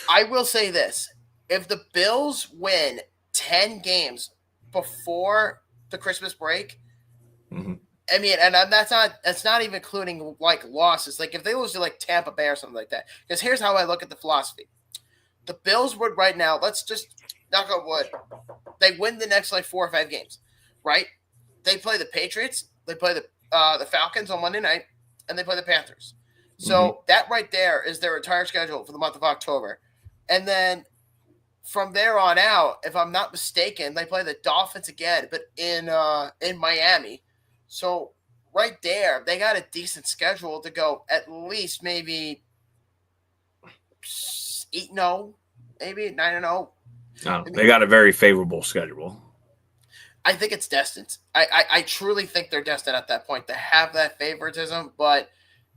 I will say this. If the Bills win 10 games before the Christmas break, mm-hmm. I mean, and that's not even including like losses. Like if they lose to like Tampa Bay or something like that. Because here's how I look at the philosophy. The Bills would right now, let's just knock on wood. They win the next like 4 or 5 games, right? They play the Patriots, they play the Falcons on Monday night, and they play the Panthers. So that right there is their entire schedule for the month of October. And then from there on out, if I'm not mistaken, they play the Dolphins again, but in Miami. So right there, they got a decent schedule to go at least maybe 8-0, maybe 9-0. No, they got a very favorable schedule. I think it's destined. I truly think they're destined at that point to have that favoritism. But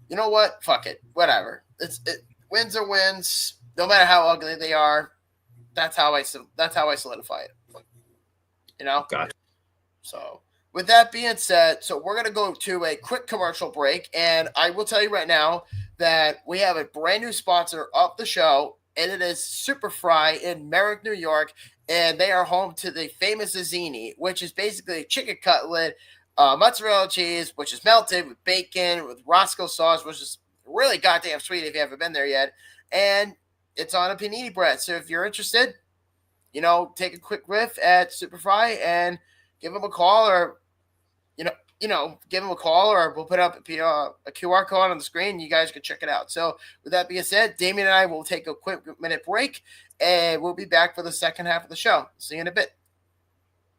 you know what? Fuck it. Whatever. Wins are wins. No matter how ugly they are. That's how I solidify it. You know? Gotcha. So with that being said, so we're going to go to a quick commercial break. And I will tell you right now that we have a brand new sponsor of the show, and it is Super Fry in Merrick, New York. And they are home to the famous Zini, which is basically a chicken cutlet, mozzarella cheese, which is melted with bacon, with Roscoe sauce, which is really goddamn sweet if you haven't been there yet. And it's on a panini bread. So if you're interested, take a quick riff at Super Fry and give them a call, or give them a call, or we'll put up a QR code on the screen. You guys can check it out. So with that being said, Damien and I will take a quick minute break, and we'll be back for the second half of the show. See you in a bit.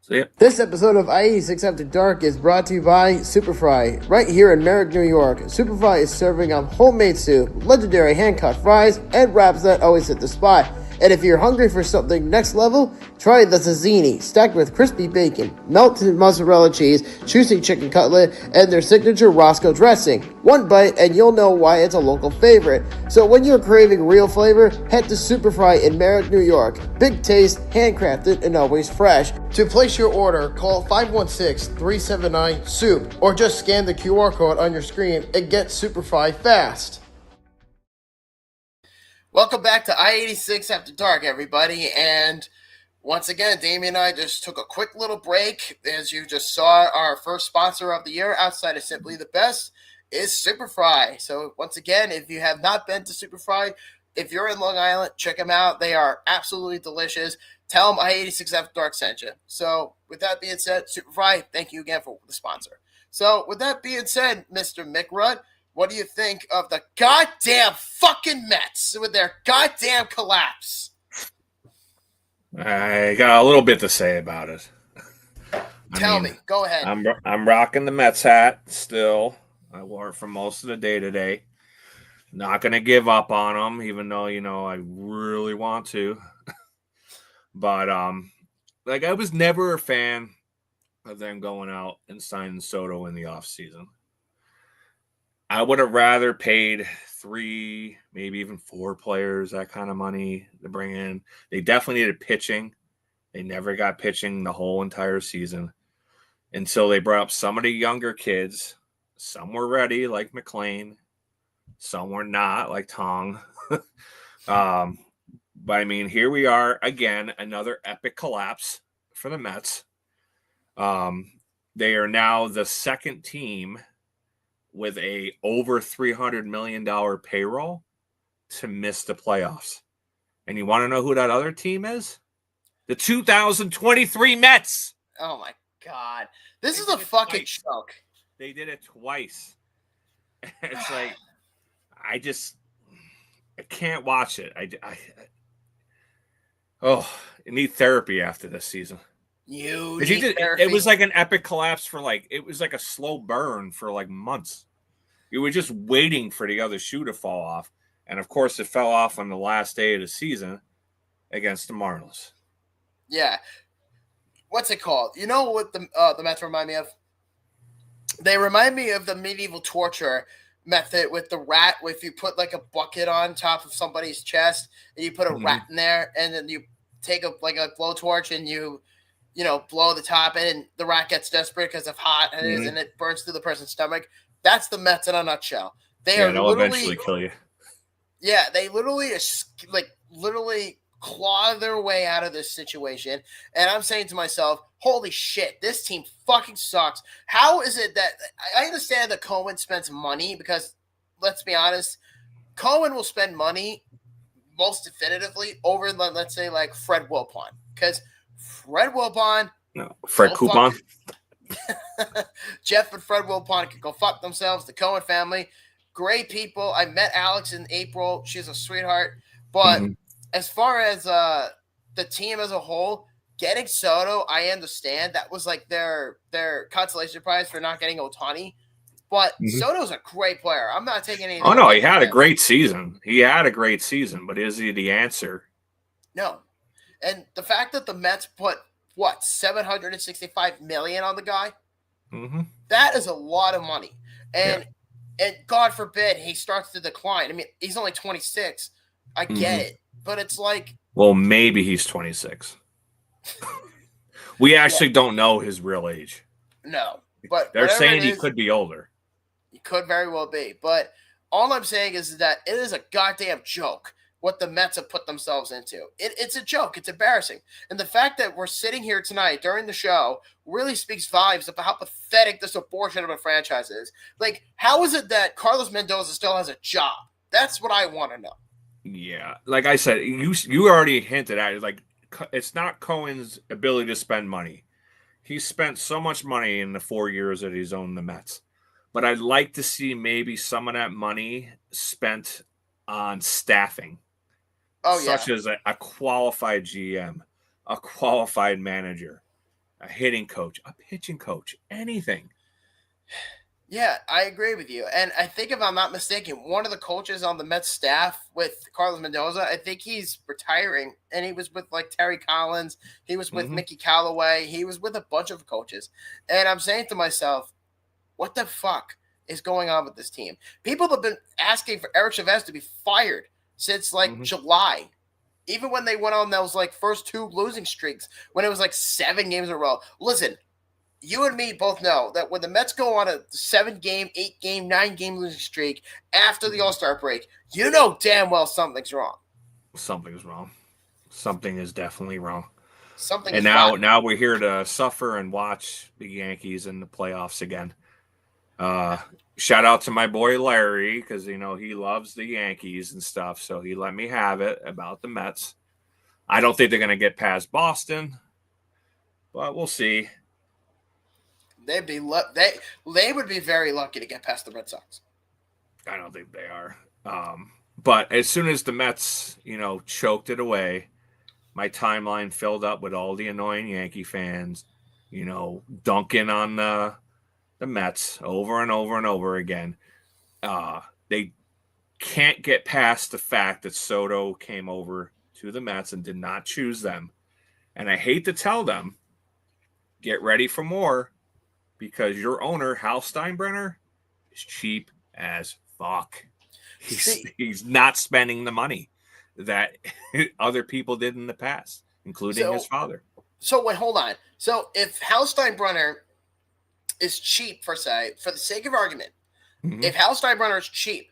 See ya. This episode of I-86 After Dark is brought to you by Superfry, right here in Merrick, New York. Superfry is serving up homemade soup, legendary hand-cut fries, and wraps that always hit the spot. And if you're hungry for something next level, try the Zini, stacked with crispy bacon, melted mozzarella cheese, juicy chicken cutlet, and their signature Roscoe dressing. One bite and you'll know why it's a local favorite. So when you're craving real flavor, head to Superfry in Merrick, New York. Big taste, handcrafted, and always fresh. To place your order, call 516-379-SOUP, or just scan the QR code on your screen and get Superfry fast. Welcome back to I-86 After Dark, everybody. And once again, Damien and I just took a quick little break. As you just saw, our first sponsor of the year outside of Simply the Best is Superfry. So once again, if you have not been to Superfry, if you're in Long Island, check them out. They are absolutely delicious. Tell them I-86 After Dark sent you. So with that being said, Superfry, thank you again for the sponsor. So with that being said, Mr. Mick Rudd, what do you think of the goddamn fucking Mets with their goddamn collapse? I got a little bit to say about it. Tell me. Go ahead. I'm rocking the Mets hat still. I wore it for most of the day today. Not going to give up on them, even though, I really want to. But, I was never a fan of them going out and signing Soto in the offseason. I would have rather paid 3, maybe even 4 players that kind of money to bring in. They definitely needed pitching. They never got pitching the whole entire season until they brought up some of the younger kids. Some were ready, like McLean. Some were not, like Tong. But, here we are again, another epic collapse for the Mets. They are now the second team with a over $300 million payroll to miss the playoffs. And you want to know who that other team is? The 2023 Mets. Oh, my God. This is a fucking joke. They did it twice. It's like, I can't watch it. I need therapy after this season. You He need did. therapy. It was like an epic collapse for it was like a slow burn for like months. You were just waiting for the other shoe to fall off, and of course, it fell off on the last day of the season against the Marlins. Yeah. What's it called? You know what the Mets remind me of? They remind me of the medieval torture method with the rat. If you put like a bucket on top of somebody's chest and you put a rat in there, and then you take a blowtorch and you blow the top in, and the rat gets desperate because of hot it is, and it burns through the person's stomach. That's the Mets in a nutshell. They'll eventually kill you. Yeah, they literally claw their way out of this situation. And I'm saying to myself, holy shit, this team fucking sucks. How is it that I understand that Cohen spends money because, let's be honest, Cohen will spend money most definitively over, let's say, like Fred Wilpon. Because Fred Wilpon. No, Fred Coupon. Jeff and Fred Wilpon could go fuck themselves. The Cohen family, great people. I met Alex in April. She's a sweetheart. But as far as the team as a whole, getting Soto, I understand that was like their consolation prize for not getting Ohtani. But Soto's a great player. I'm not taking anything. Oh no, he had a great season. But is he the answer? No. And the fact that the Mets put $765 million on the guy, that is a lot of money. And God forbid he starts to decline. I mean, he's only 26. I get it, but it's like, well, maybe he's 26. We actually don't know his real age. No, but they're saying he could be older. He could very well be, but all I'm saying is that it is a goddamn joke what the Mets have put themselves into. It's a joke. It's embarrassing. And the fact that we're sitting here tonight during the show really speaks volumes about how pathetic this abortion of a franchise is. Like, how is it that Carlos Mendoza still has a job? That's what I want to know. Yeah. Like I said, you already hinted at it. Like, it's not Cohen's ability to spend money. He spent so much money in the 4 years that he's owned the Mets. But I'd like to see maybe some of that money spent on staffing. Such as a qualified GM, a qualified manager, a hitting coach, a pitching coach, anything. Yeah, I agree with you. And I think, if I'm not mistaken, one of the coaches on the Mets staff with Carlos Mendoza, I think he's retiring. And he was with like Terry Collins. He was with Mickey Callaway. He was with a bunch of coaches. And I'm saying to myself, what the fuck is going on with this team? People have been asking for Eric Chavez to be fired since like July. Even when they went on those like first 2 losing streaks, when it was like 7 games in a row. Listen, you and me both know that when the Mets go on a 7-game, 8-game, 9-game losing streak after the All-Star break, you know damn well something's wrong. Something's wrong. Something is definitely wrong. And now we're here to suffer and watch the Yankees in the playoffs again. Shout out to my boy Larry, because he loves the Yankees and stuff, so he let me have it about the Mets. I don't think they're going to get past Boston, but we'll see. They would be very lucky to get past the Red Sox. I don't think they are. But as soon as the Mets, choked it away, my timeline filled up with all the annoying Yankee fans, dunking on the Mets over and over and over again. They can't get past the fact that Soto came over to the Mets and did not choose them. And I hate to tell them, get ready for more, because your owner, Hal Steinbrenner, is cheap as fuck. He's not spending the money that other people did in the past, including his father. So wait, hold on. So if Hal Steinbrenner is cheap, for the sake of argument, if Hal Steinbrenner is cheap,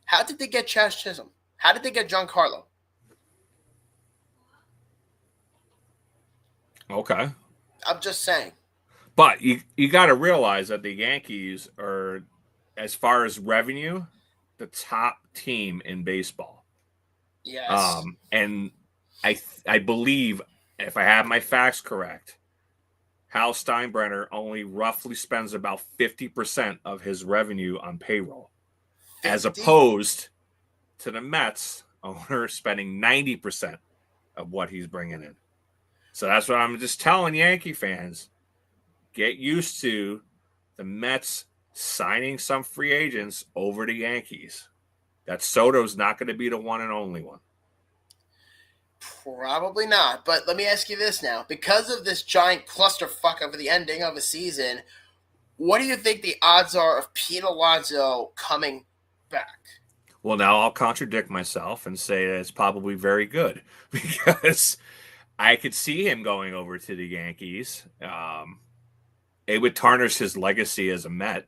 how did they get Chas Chisholm? How did they get Giancarlo? Okay. I'm just saying. But you got to realize that the Yankees are, as far as revenue, the top team in baseball. Yes. And I believe, if I have my facts correct, Hal Steinbrenner only roughly spends about 50% of his revenue on payroll, 50? As opposed to the Mets owner spending 90% of what he's bringing in. So that's what I'm just telling Yankee fans. Get used to the Mets signing some free agents over to Yankees. That Soto's not going to be the one and only one. Probably not. But let me ask you this now. Because of this giant clusterfuck over the ending of a season, what do you think the odds are of Pete Alonso coming back? Well, now I'll contradict myself and say that it's probably very good because I could see him going over to the Yankees. It would tarnish his legacy as a Met.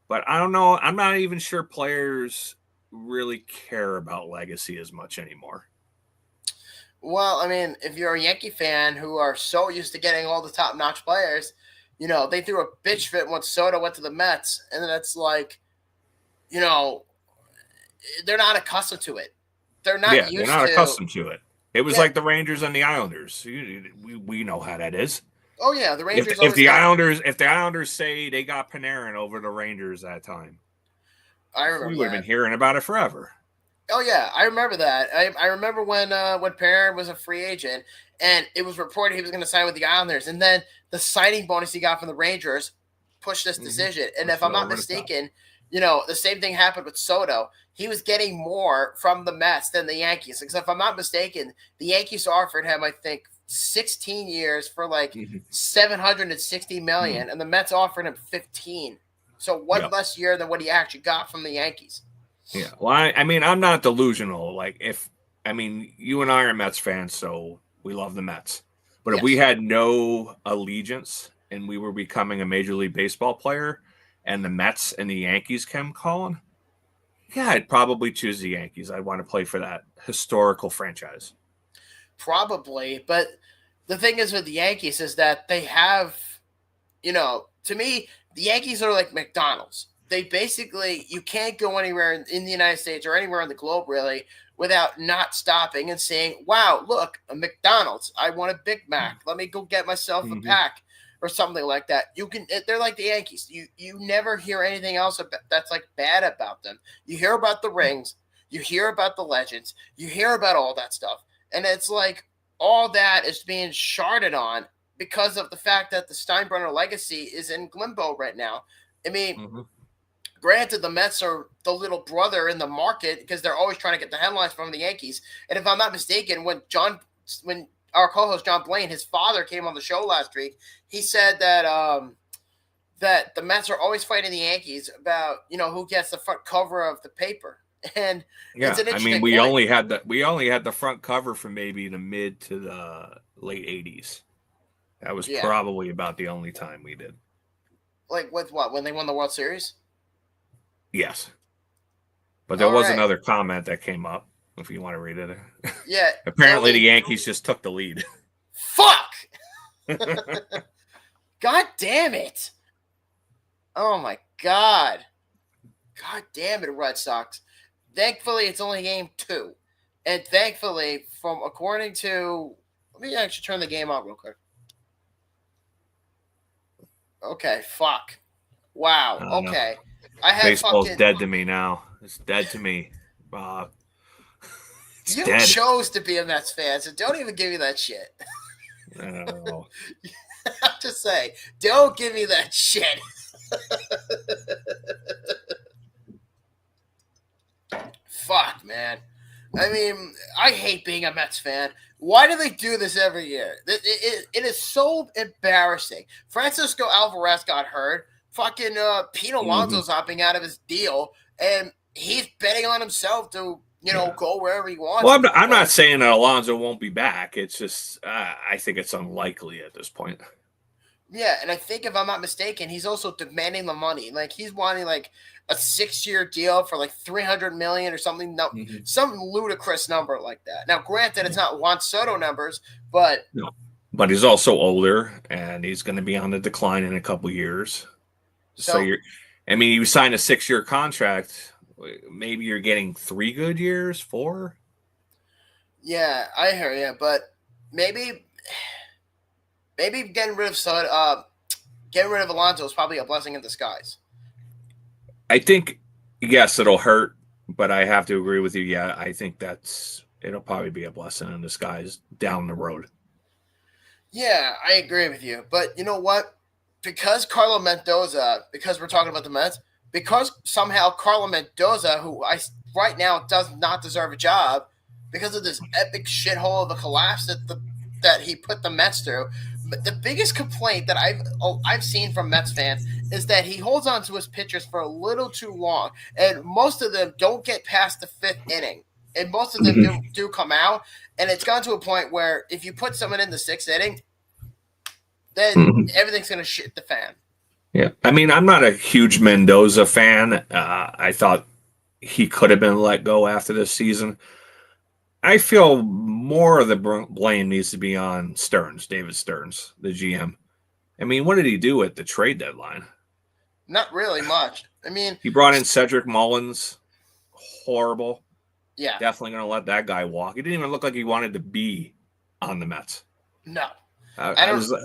But I don't know. I'm not even sure players really care about legacy as much anymore. Well, I mean, if you're a Yankee fan who are so used to getting all the top-notch players, they threw a bitch fit once Soto went to the Mets, and then it's like, they're not accustomed to it. They're not they're not accustomed to it. It was like the Rangers and the Islanders. We know how that is. Oh yeah, the Rangers. If the Islanders say they got Panarin over the Rangers that time, I remember we would have been hearing about it forever. Oh yeah, I remember that. I remember when Panarin was a free agent, and it was reported he was going to sign with the Islanders, and then the signing bonus he got from the Rangers pushed this decision. And if I'm not mistaken, the same thing happened with Soto. He was getting more from the Mets than the Yankees. Because if I'm not mistaken, the Yankees offered him, I think, 16 years for like $760 million, and the Mets offered him 15. So one less year than what he actually got from the Yankees. Yeah, well, I mean, I'm not delusional. You and I are Mets fans, so we love the Mets. But if we had no allegiance and we were becoming a Major League Baseball player, and the Mets and the Yankees came calling, I'd probably choose the Yankees. I'd want to play for that historical franchise. Probably, but the thing is with the Yankees is that they have, to me, the Yankees are like McDonald's. They basically, you can't go anywhere in the United States or anywhere on the globe really without not stopping and saying, wow, look, a McDonald's. I want a Big Mac. Let me go get myself a pack or something like that. They're like the Yankees. You never hear anything else that's like bad about them. You hear about the rings. You hear about the legends. You hear about all that stuff. And it's like all that is being sharded on because of the fact that the Steinbrenner legacy is in limbo right now. I mean, granted, the Mets are the little brother in the market because they're always trying to get the headlines from the Yankees. And if I'm not mistaken, when our co-host John Blaine, his father, came on the show last week, he said that that the Mets are always fighting the Yankees about who gets the front cover of the paper. And it's an interesting we point. only had the front cover from maybe the mid to the late 80s. That was probably about the only time we did. Like with what? When they won the World Series? Yes. But there was another comment that came up, if you want to read it. Yeah. Apparently the Yankees just took the lead. Fuck! God damn it. Oh my God. God damn it, Red Sox. Thankfully, it's only game 2. And thankfully, according to... Let me actually turn the game on real quick. Okay, fuck. Wow, okay. Baseball's dead to me now. It's dead to me. You chose to be a Mets fan, so don't even give me that shit. No. I'm just saying, don't give me that shit. Fuck, man. I mean, I hate being a Mets fan. Why do they do this every year? It is so embarrassing. Francisco Alvarez got hurt. Fucking Pete Alonso's opting out of his deal, and he's betting on himself to, go wherever he wants. Well, I'm not saying that Alonso won't be back. It's just I think it's unlikely at this point. Yeah, and I think if I'm not mistaken, he's also demanding the money. Like he's wanting like a 6-year deal for like $300 million or something. No, some ludicrous number like that. Now, granted, it's not Juan Soto numbers, but but he's also older, and he's going to be on the decline in a couple years. So you sign a 6-year contract. Maybe you're getting 3 good years, 4. Yeah, I hear you, but maybe getting rid of Alonso is probably a blessing in disguise. I think, yes, it'll hurt, but I have to agree with you. Yeah, I think it'll probably be a blessing in disguise down the road. Yeah, I agree with you. But you know what? Because because we're talking about the Mets, because somehow Carlo Mendoza, who right now does not deserve a job, because of this epic shithole of a collapse that he put the Mets through. But the biggest complaint that I've seen from Mets fans is that he holds on to his pitchers for a little too long, and most of them don't get past the fifth inning, and most of them do come out. And it's gone to a point where if you put someone in the sixth inning, then everything's gonna shit the fan. Yeah, I mean, I'm not a huge Mendoza fan. I thought he could have been let go after this season. I feel more of the blame needs to be on Stearns, David Stearns, the GM. I mean, what did he do at the trade deadline? Not really much. I mean, he brought in Cedric Mullins. Horrible. Yeah. Definitely going to let that guy walk. He didn't even look like he wanted to be on the Mets. No. I was.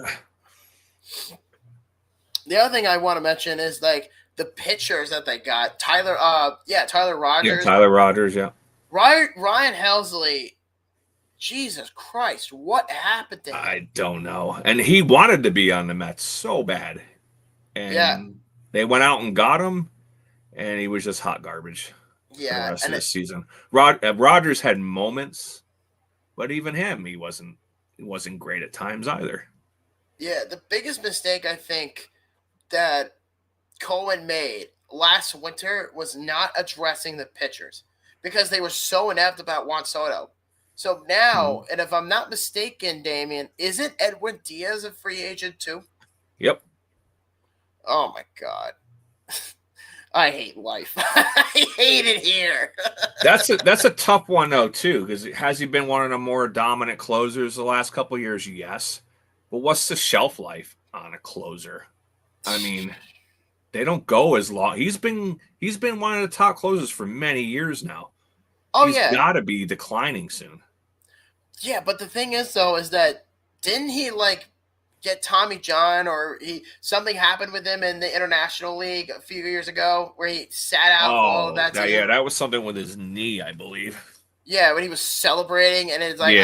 The other thing I want to mention is like the pitchers that they got. Tyler Rogers. Yeah, Tyler Rogers, yeah. Ryan Helsley. Jesus Christ, what happened to him? I don't know. And he wanted to be on the Mets so bad. And they went out and got him, and he was just hot garbage for the rest of the season. Rogers had moments, but even him, he wasn't great at times either. Yeah, the biggest mistake I think that Cohen made last winter was not addressing the pitchers because they were so inept about Juan Soto. So now, and if I'm not mistaken, Damien, isn't Edwin Diaz a free agent too? Yep. Oh my God. I hate life. I hate it here. That's a tough one though too, because has he been one of the more dominant closers the last couple of years? Yes. But what's the shelf life on a closer? I mean, they don't go as long. He's been one of the top closers for many years now. Oh, he's got to be declining soon. Yeah, but the thing is though, is that didn't he like get Tommy John or something happened with him in the International League a few years ago where he sat out all of that season? Yeah, that was something with his knee, I believe. Yeah, when he was celebrating and it's like,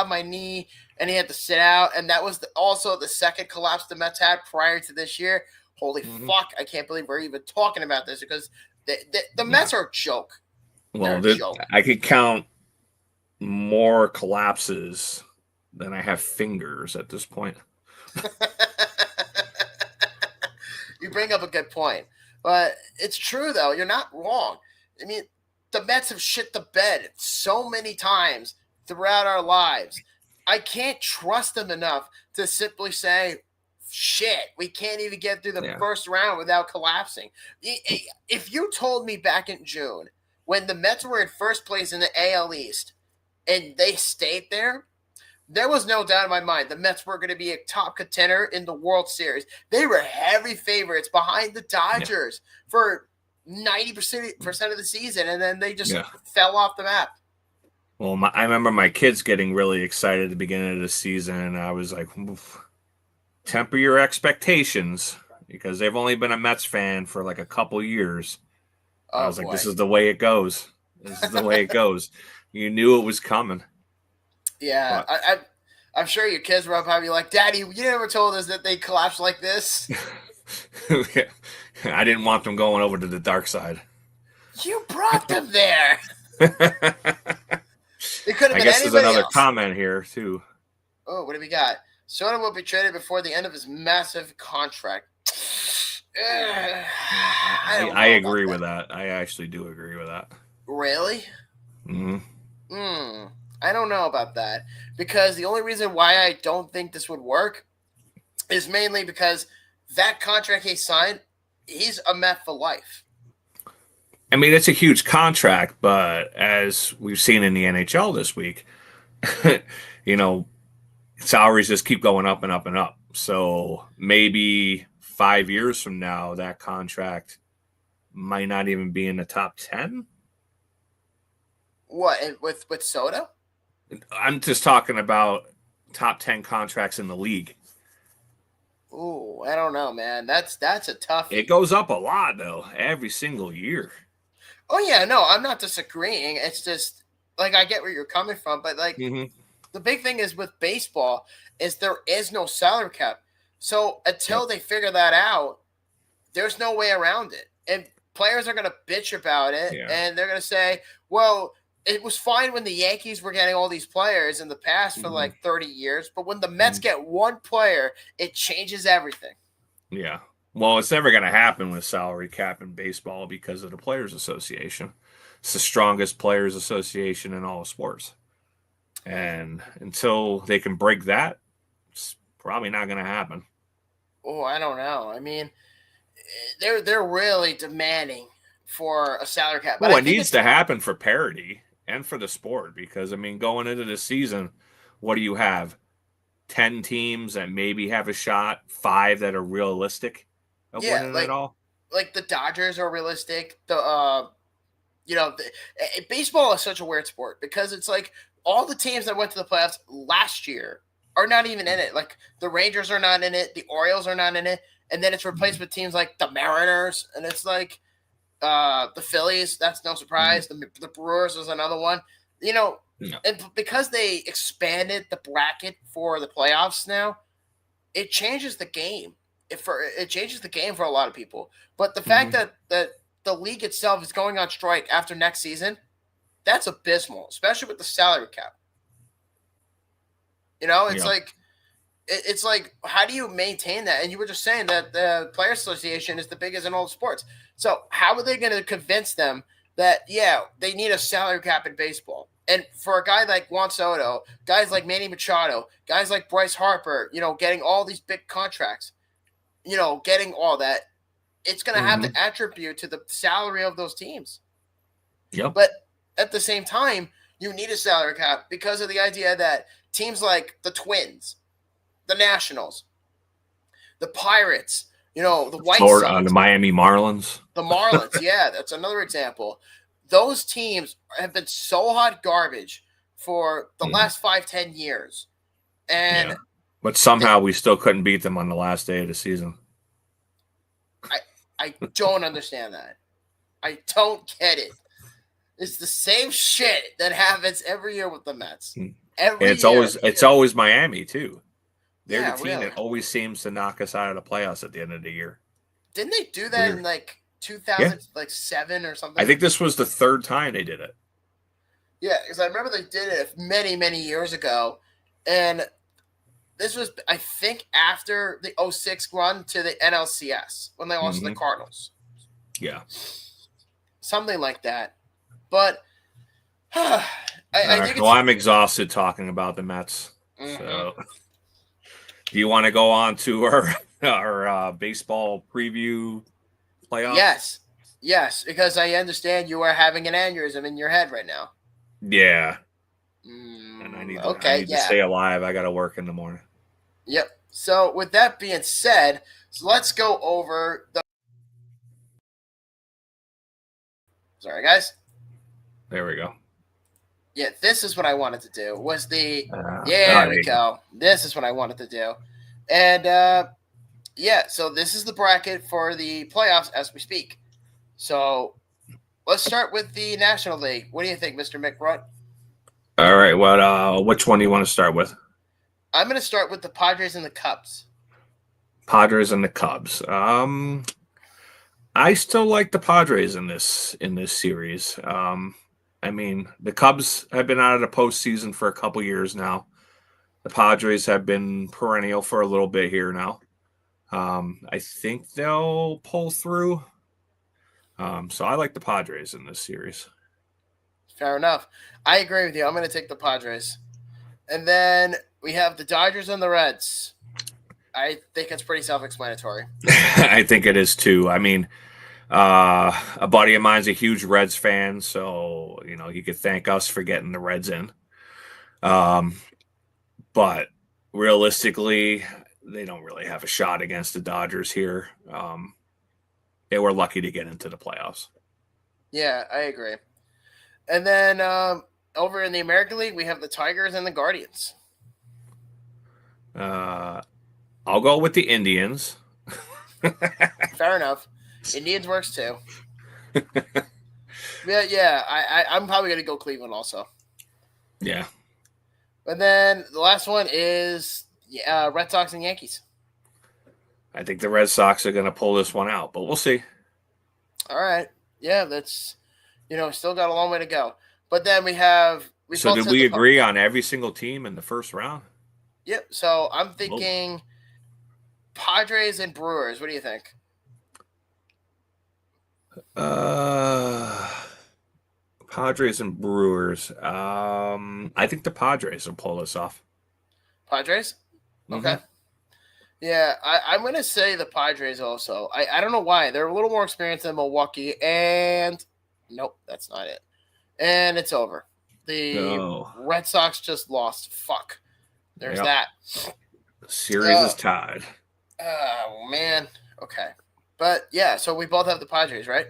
my knee, and he had to sit out. And that was also the second collapse the Mets had prior to this year. Holy fuck, I can't believe we're even talking about this because the Mets are a joke. Well, I could count more collapses than I have fingers at this point. You bring up a good point. But it's true, though. You're not wrong. I mean, the Mets have shit the bed so many times throughout our lives. I can't trust them enough to simply say, shit, we can't even get through the first round without collapsing. If you told me back in June when the Mets were in first place in the AL East and they stayed there, there was no doubt in my mind the Mets were going to be a top contender in the World Series. They were heavy favorites behind the Dodgers for 90% of the season, and then they just fell off the map. Well, I remember my kids getting really excited at the beginning of the season, and I was like, temper your expectations because they've only been a Mets fan for like a couple years. I was like, this is the way it goes. This is the way it goes. You knew it was coming. Yeah, I'm sure your kids were probably like, Daddy, you never told us that they collapsed like this. I didn't want them going over to the dark side. You brought them there. It could have been I guess there's another else. comment here, too. Oh, what do we got? Soto will be traded before the end of his massive contract. I agree with that. I actually do agree with that. Really? Mm-hmm. I don't know about that because the only reason why I don't think this would work is mainly because that contract he signed, he's a Met for life. I mean, it's a huge contract, but as we've seen in the NHL this week, salaries just keep going up and up and up. So maybe 5 years from now, that contract might not even be in the top 10. What, with Soto? I'm just talking about top 10 contracts in the league. Ooh, I don't know, man. That's a tough. It goes up a lot, though, every single year. Oh, yeah, no, I'm not disagreeing. It's just, like, I get where you're coming from, but, like, the big thing is with baseball is there is no salary cap. So until they figure that out, there's no way around it. And players are going to bitch about it, and they're going to say, well, it was fine when the Yankees were getting all these players in the past for like 30 years, but when the Mets get one player, it changes everything. Yeah. Well, it's never going to happen with salary cap in baseball because of the Players Association. It's the strongest players association in all of sports. And until they can break that, it's probably not going to happen. Oh, I don't know. I mean, they're really demanding for a salary cap. Well, it needs to happen for parity and for the sport because, I mean, going into the season, what do you have? 10 teams that maybe have a shot, 5 that are realistic of winning it all? Like the Dodgers are realistic. Baseball is such a weird sport because it's like all the teams that went to the playoffs last year are not even in it. Like the Rangers are not in it. The Orioles are not in it. And then it's replaced with teams like the Mariners. And it's like the Phillies. That's no surprise. The Brewers was another one. And because they expanded the bracket for the playoffs now, it changes the game. It changes the game for a lot of people. But the fact that the league itself is going on strike after next season, that's abysmal, especially with the salary cap. It's like, how do you maintain that? And you were just saying that the Players Association is the biggest in all sports. So how are they going to convince them that, they need a salary cap in baseball? And for a guy like Juan Soto, guys like Manny Machado, guys like Bryce Harper, getting all these big contracts, getting all that, it's going to have to attribute to the salary of those teams. Yep. But at the same time, you need a salary cap because of the idea that teams like the Twins, the Nationals, the Pirates, the White Sox, the Miami Marlins. The Marlins, that's another example. Those teams have been so hot garbage for the last 5-10 years. But somehow we still couldn't beat them on the last day of the season. I don't understand that. I don't get it. It's the same shit that happens every year with the Mets. It's always Miami too. They're the team really. that always seems to knock us out of the playoffs at the end of the year. Didn't they do that in like 2007 or something? I think this was the 3rd time they did it. Yeah, because I remember they did it many, many years ago. And this was, I think, after the 2006 run to the NLCS when they lost to the Cardinals. Yeah. Something like that. But I think I'm exhausted talking about the Mets. So do you want to go on to our baseball preview playoffs? Yes, because I understand you are having an aneurysm in your head right now. Yeah. And I need to stay alive. I got to work in the morning. Yep. So with that being said, let's go over the. Sorry, guys. There we go. Yeah, this is what I wanted to do. There we go. This is what I wanted to do. And so this is the bracket for the playoffs as we speak. So let's start with the National League. What do you think, Mr. McBride? All right. Which one do you want to start with? I'm going to start with the Padres and the Cubs. Padres and the Cubs. I still like the Padres in this series. I mean, the Cubs have been out of the postseason for a couple years now. The Padres have been perennial for a little bit here now. I think they'll pull through. So I like the Padres in this series. Fair enough. I agree with you. I'm going to take the Padres. And then we have the Dodgers and the Reds. I think it's pretty self-explanatory. I think it is too. I mean, a buddy of mine's a huge Reds fan, so he could thank us for getting the Reds in. But realistically, they don't really have a shot against the Dodgers here. They were lucky to get into the playoffs. Yeah, I agree. And then over in the American League, we have the Tigers and the Guardians. I'll go with the Indians. Fair enough. Indians works too. I'm probably going to go Cleveland also. Yeah. And then the last one is Red Sox and Yankees. I think the Red Sox are going to pull this one out, but we'll see. All right. Yeah, that's, still got a long way to go. But then we have. So did we agree on every single team in the first round? Yep. So I'm thinking Padres and Brewers. What do you think? Padres and Brewers. I think the Padres will pull this off. Padres? Okay. Mm-hmm. Yeah, I'm going to say the Padres also. I don't know why. They're a little more experienced than Milwaukee. And nope, that's not it. And it's over. The Red Sox just lost. Fuck. There's that. The series is tied. Oh, man. Okay. But, yeah, so we both have the Padres, right?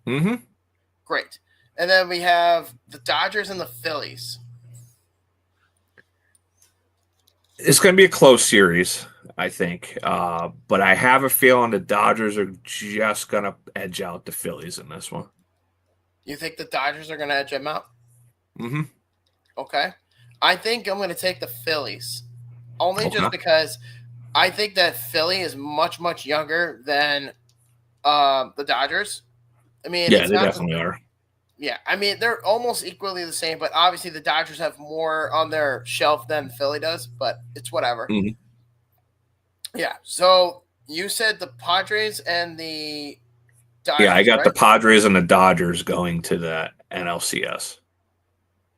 Mm-hmm. Great. And then we have the Dodgers and the Phillies. It's going to be a close series, I think. But I have a feeling the Dodgers are just going to edge out the Phillies in this one. You think the Dodgers are going to edge them out? Mm-hmm. Okay. I think I'm going to take the Phillies. Only just because I think that Philly is much, much younger than the Dodgers. I mean, yeah, they definitely are. Yeah, I mean, they're almost equally the same, but obviously the Dodgers have more on their shelf than Philly does, but it's whatever. Mm-hmm. Yeah, so you said the Padres and the Dodgers, yeah, I got the Padres and the Dodgers going to the NLCS.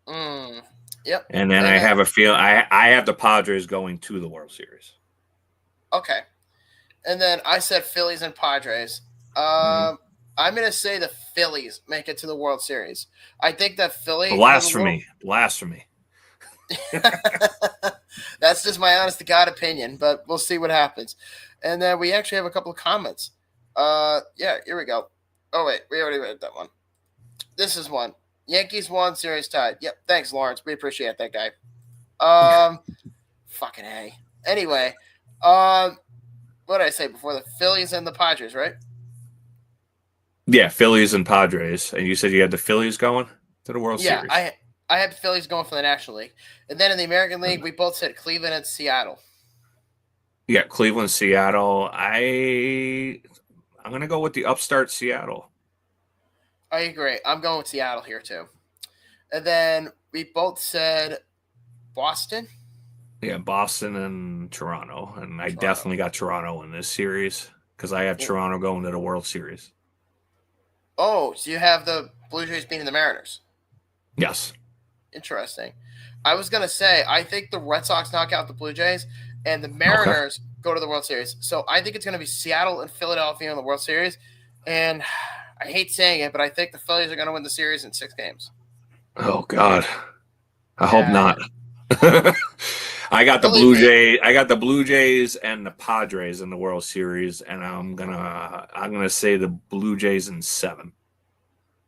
Yep. And then I have a feel I have the Padres going to the World Series. Okay. And then I said Phillies and Padres. I'm going to say the Phillies make it to the World Series. I think that Philly... Blasphemy. That's just my honest to God opinion, but we'll see what happens. And then we actually have a couple of comments. Yeah, here we go. Oh, wait. We already read that one. This is one. Yankees won, series tied. Yep. Thanks, Lawrence. We appreciate that guy. Fucking A. Anyway, what did I say before? The Phillies and the Padres, right? Yeah, Phillies and Padres. And you said you had the Phillies going to the World Series? Yeah, I had the Phillies going for the National League. And then in the American League, we both said Cleveland and Seattle. Yeah, Cleveland, Seattle. I'm going to go with the upstart Seattle. I agree. I'm going with Seattle here, too. And then we both said Boston. Yeah, Boston and Toronto. And I definitely got Toronto in this series because I have Toronto going to the World Series. Oh, so you have the Blue Jays beating the Mariners? Yes. Interesting. I was going to say, I think the Red Sox knock out the Blue Jays and the Mariners go to the World Series. So I think it's going to be Seattle and Philadelphia in the World Series. And I hate saying it, but I think the Phillies are going to win the series in 6 games. Oh, God. I hope not. I got the Blue Jays. I got the Blue Jays and the Padres in the World Series, and I'm gonna say the Blue Jays in 7.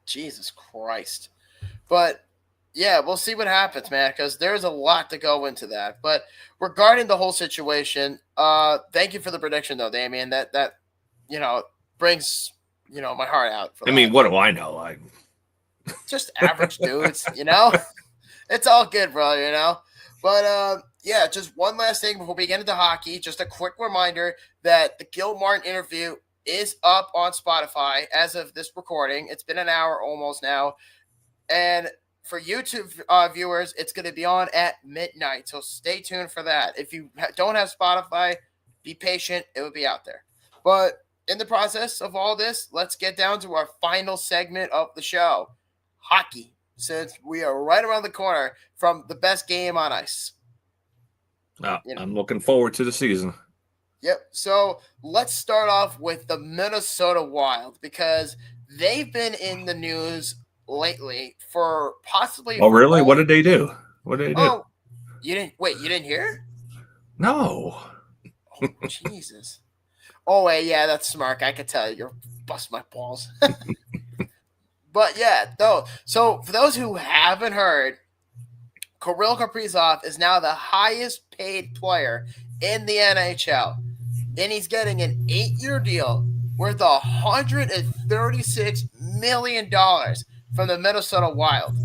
Jesus Christ! But yeah, we'll see what happens, man, because there's a lot to go into that. But regarding the whole situation, thank you for the prediction, though, Damien. That brings my heart out. I mean, what do I know? Just average dudes, It's all good, brother, But yeah, just one last thing before we get into hockey. Just a quick reminder that the Gil Martin interview is up on Spotify as of this recording. It's been an hour almost now. And for YouTube viewers, it's going to be on at midnight. So stay tuned for that. If you don't have Spotify, be patient. It will be out there. But in the process of all this, let's get down to our final segment of the show, hockey, since we are right around the corner from the best game on ice. I'm looking forward to the season. Yep. So let's start off with the Minnesota Wild because they've been in the news lately for possibly. Oh, really? What did they do? Oh, you didn't hear? No. Oh, Jesus. Oh, wait, yeah, that's smart. I could tell you're bust my balls. But yeah, though. So for those who haven't heard, Kirill Kaprizov is now the highest paid player in the NHL. And he's getting an 8-year deal worth $136 million from the Minnesota Wild.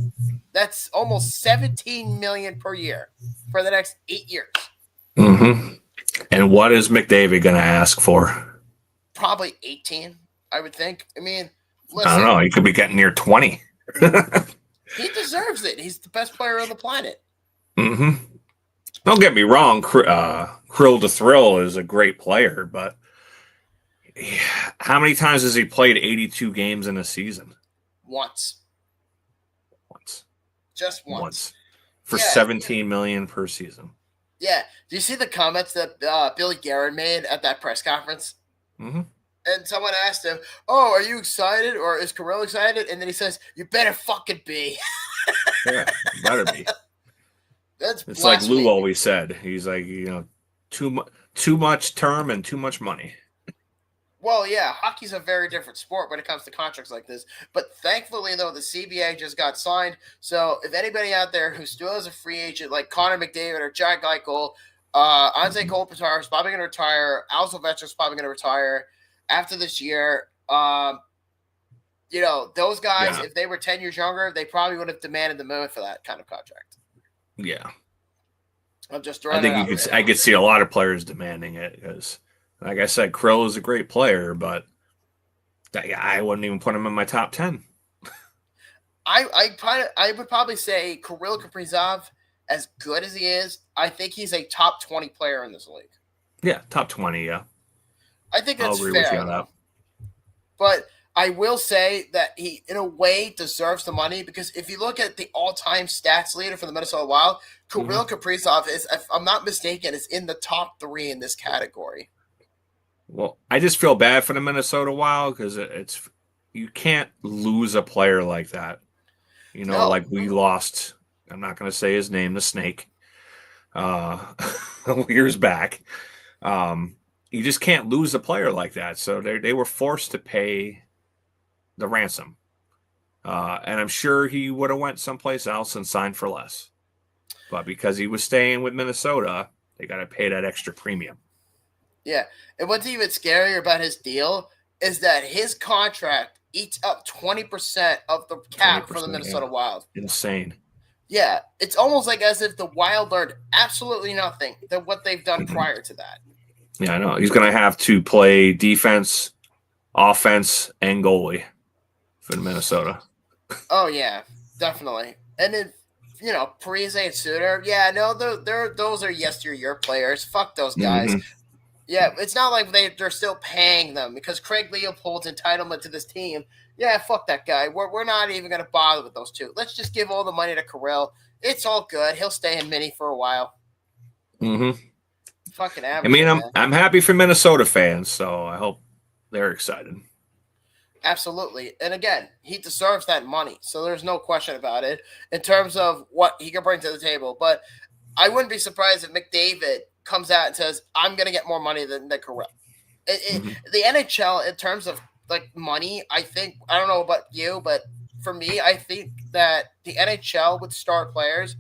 That's almost $17 million per year. for the next 8 years. Mm-hmm. And what is McDavid going to ask for? Probably 18, I would think. I mean, listen, I don't know. He could be getting near 20. He deserves it. He's the best player on the planet. Mm-hmm. Don't get me wrong. Krill to Thrill is a great player, but how many times has he played 82 games in a season? Once. Just once. For $17 million per season. Yeah. Do you see the comments that Billy Garrett made at that press conference? Mm-hmm. And someone asked him, "Oh, are you excited, or is Kirill excited?" And then he says, "You better fucking be." Yeah, better be. It's like Lou always said. He's like, too much term and too much money. Well, yeah, hockey's a very different sport when it comes to contracts like this. But thankfully, though, the CBA just got signed. So if anybody out there who still is a free agent, like Connor McDavid or Jack Eichel, Anze Kopitar is probably going to retire. Al Silvestri is probably going to retire after this year. Those guys, if they were 10 years younger, they probably would have demanded the moon for that kind of contract. Yeah. I'm just throwing I could see a lot of players demanding it because, like I said, Krill is a great player, but I wouldn't even put him in my top 10. I would probably say Kirill Kaprizov, as good as he is, I think he's a top 20 player in this league. Yeah, top 20, yeah. I think that's I'll agree fair, with you on that. But I will say that he, in a way, deserves the money because if you look at the all-time stats leader for the Minnesota Wild, Kirill Kaprizov is, if I'm not mistaken, is in the top 3 in this category. Well, I just feel bad for the Minnesota Wild because it's you can't lose a player like that. Like we lost. I'm not going to say his name, the Snake, years back. You just can't lose a player like that. So they were forced to pay the ransom. And I'm sure he would have went someplace else and signed for less. But because he was staying with Minnesota, they got to pay that extra premium. Yeah. And what's even scarier about his deal is that his contract eats up 20% of the cap for the Minnesota Wild. Insane. Yeah. It's almost like as if the Wild learned absolutely nothing than what they've done prior to that. Yeah, I know. He's going to have to play defense, offense, and goalie for Minnesota. Oh, yeah, definitely. And then, Parise and Suter, those are yesteryear players. Fuck those guys. Mm-hmm. Yeah, it's not like they're still paying them because Craig Leopold's entitlement to this team. Yeah, fuck that guy. We're not even going to bother with those two. Let's just give all the money to Kirill. It's all good. He'll stay in Mini for a while. Mm-hmm. Fucking average. I mean, I'm happy for Minnesota fans, so I hope they're excited. Absolutely. And again, he deserves that money. So there's no question about it in terms of what he can bring to the table. But I wouldn't be surprised if McDavid comes out and says, I'm going to get more money than Kirill. The NHL, in terms of like money, I don't know about you, but for me, I think that the NHL with star players,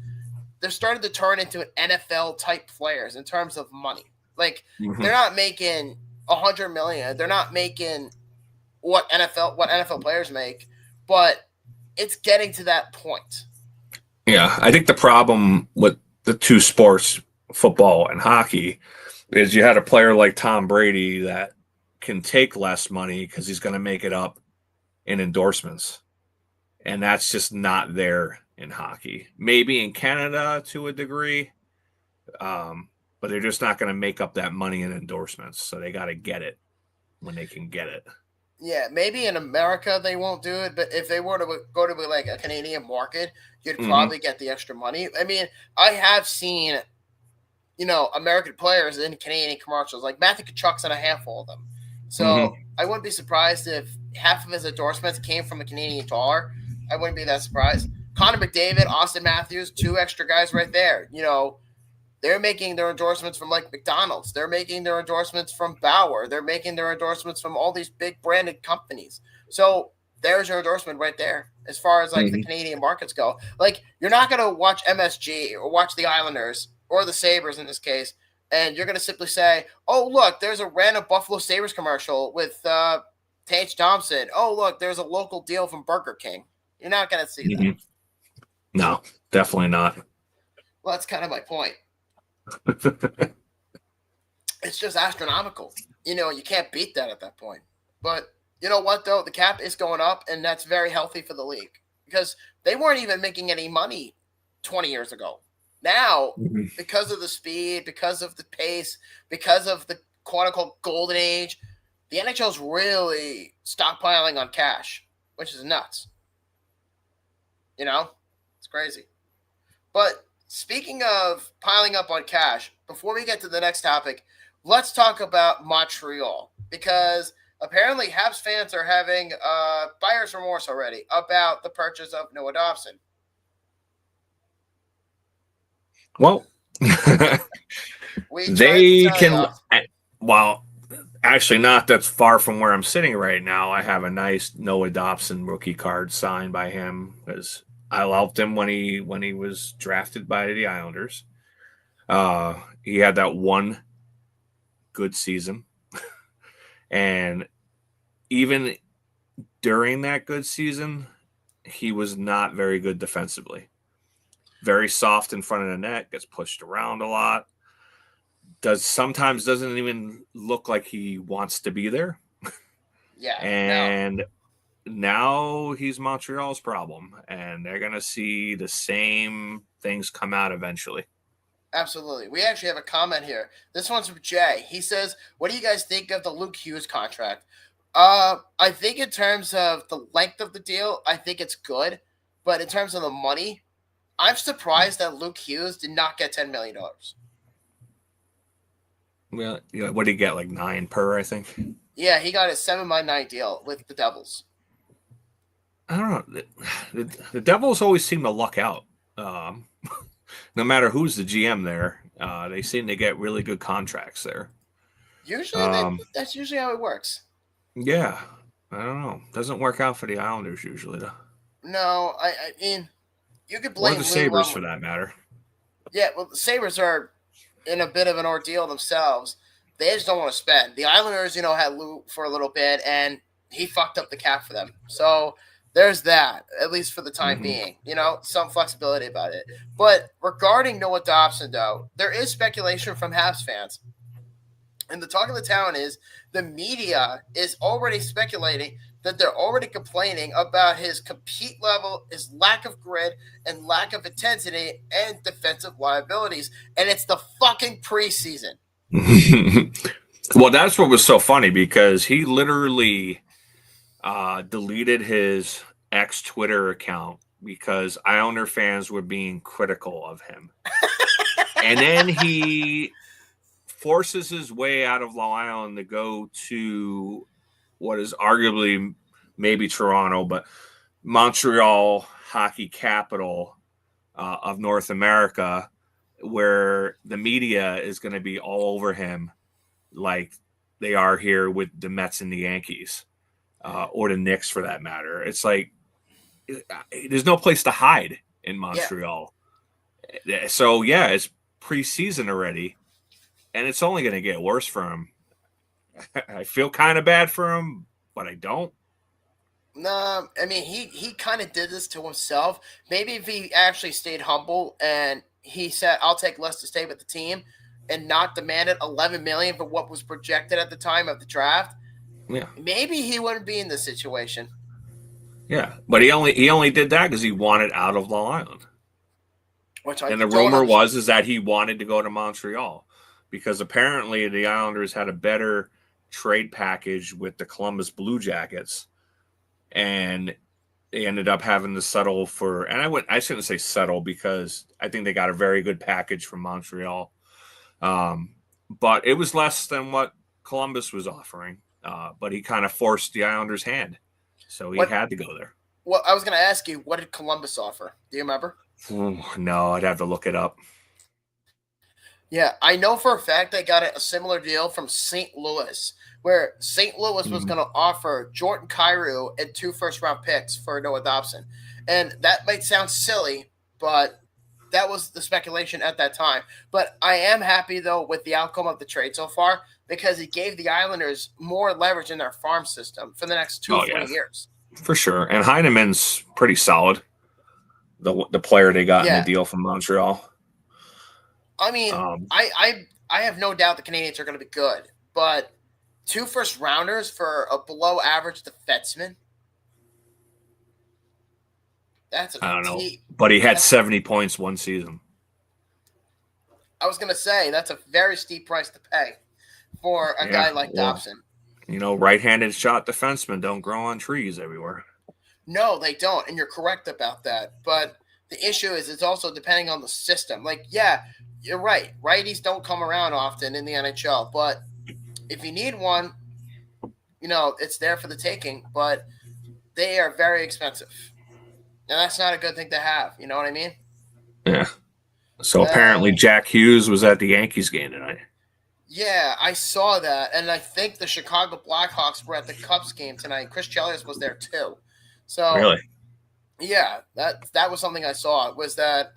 they're starting to turn into an NFL type players in terms of money. Like they're not making $100 million. They're not making what NFL players make, but it's getting to that point. Yeah, I think the problem with the two sports, football and hockey, is you had a player like Tom Brady that can take less money because he's going to make it up in endorsements. And that's just not there in hockey. Maybe in Canada to a degree, but they're just not going to make up that money in endorsements. So they got to get it when they can get it. Yeah, maybe in America they won't do it, but if they were to go to like a Canadian market, you'd probably get the extra money. I mean, I have seen, American players in Canadian commercials, like Matthew Tkachuk's in a handful of them. So I wouldn't be surprised if half of his endorsements came from a Canadian dollar. I wouldn't be that surprised. Connor McDavid, Austin Matthews, 2 extra guys right there. They're making their endorsements from like McDonald's. They're making their endorsements from Bauer. They're making their endorsements from all these big branded companies. So there's your endorsement right there as far as like the Canadian markets go. Like you're not going to watch MSG or watch the Islanders or the Sabres in this case, and you're going to simply say, oh, look, there's a random Buffalo Sabres commercial with Tage Thompson. Oh, look, there's a local deal from Burger King. You're not going to see that. No, definitely not. Well, that's kind of my point. It's just astronomical. You can't beat that at that point. But you know what, though? The cap is going up, and that's very healthy for the league because they weren't even making any money 20 years ago. Now, because of the speed, because of the pace, because of the quote-unquote golden age, the NHL's really stockpiling on cash, which is nuts. It's crazy. But speaking of piling up on cash, before we get to the next topic, let's talk about Montreal because apparently Habs fans are having buyer's remorse already about the purchase of Noah Dobson. Well, they can. Well, actually, not that's far from where I'm sitting right now. I have a nice Noah Dobson rookie card signed by him because I loved him when he was drafted by the Islanders. He had that one good season, and even during that good season, he was not very good defensively. Very soft in front of the net, gets pushed around a lot. Sometimes doesn't even look like he wants to be there. Yeah. And now he's Montreal's problem, and they're going to see the same things come out eventually. Absolutely. We actually have a comment here. This one's from Jay. He says, what do you guys think of the Luke Hughes contract? I think in terms of the length of the deal, I think it's good. But in terms of the money, I'm surprised that Luke Hughes did not get $10 million. Well, what did he get, like 9 per, I think? Yeah, he got a 7x9 deal with the Devils. I don't know. The Devils always seem to luck out. No matter who's the GM there, they seem to get really good contracts there. Usually, that's usually how it works. Yeah, I don't know. Doesn't work out for the Islanders usually, though. No, I mean, you could blame the Sabres for that matter. Yeah, well, the Sabres are in a bit of an ordeal themselves. They just don't want to spend. The Islanders, had Lou for a little bit, and he fucked up the cap for them. So there's that, at least for the time being. Some flexibility about it. But regarding Noah Dobson, though, there is speculation from Habs fans. And the talk of the town is the media is already speculating that they're already complaining about his compete level, his lack of grit, and lack of intensity and defensive liabilities. And it's the fucking preseason. Well, that's what was so funny because he literally deleted his ex-Twitter account because Islander fans were being critical of him. And then he forces his way out of Long Island to go to what is arguably maybe Toronto, but Montreal, hockey capital of North America, where the media is going to be all over him like they are here with the Mets and the Yankees, or the Knicks for that matter. It's like there's no place to hide in Montreal. Yeah. So, yeah, it's preseason already, and it's only going to get worse for him. I feel kind of bad for him, but I don't. No, I mean, he kind of did this to himself. Maybe if he actually stayed humble and he said, I'll take less to stay with the team and not demanded $11 million for what was projected at the time of the draft, maybe he wouldn't be in this situation. Yeah, but he only did that because he wanted out of Long Island. And the rumor is that he wanted to go to Montreal because apparently the Islanders had a better trade package with the Columbus Blue Jackets, and they ended up having to settle for. And I shouldn't say settle because I think they got a very good package from Montreal, but it was less than what Columbus was offering. But he kind of forced the Islanders' hand, so he had to go there. Well, I was going to ask you, what did Columbus offer? Do you remember? No, I'd have to look it up. Yeah, I know for a fact they got a similar deal from St. Louis, where St. Louis was going to offer Jordan Kyrou and 2 first-round picks for Noah Dobson. And that might sound silly, but that was the speculation at that time. But I am happy, though, with the outcome of the trade so far because it gave the Islanders more leverage in their farm system for the next 2 or 3 years. For sure. And Heinemann's pretty solid, the player they got in the deal from Montreal. I mean, I have no doubt the Canadians are going to be good, but 2 first rounders for a below average defenseman. That's I don't know, but he had 70 points one season. I was going to say that's a very steep price to pay for a guy like Dobson. You know, right-handed shot defensemen don't grow on trees everywhere. No, they don't, and you're correct about that. But the issue is it's also depending on the system. Like, yeah, you're right. Righties don't come around often in the NHL, but if you need one, you know, it's there for the taking, but they are very expensive. And that's not a good thing to have. You know what I mean? Yeah. So apparently Jack Hughes was at the Yankees game tonight. Yeah, I saw that. And I think the Chicago Blackhawks were at the Cubs game tonight. Chris Chelios was there too. So really? Yeah, that was something I saw, was that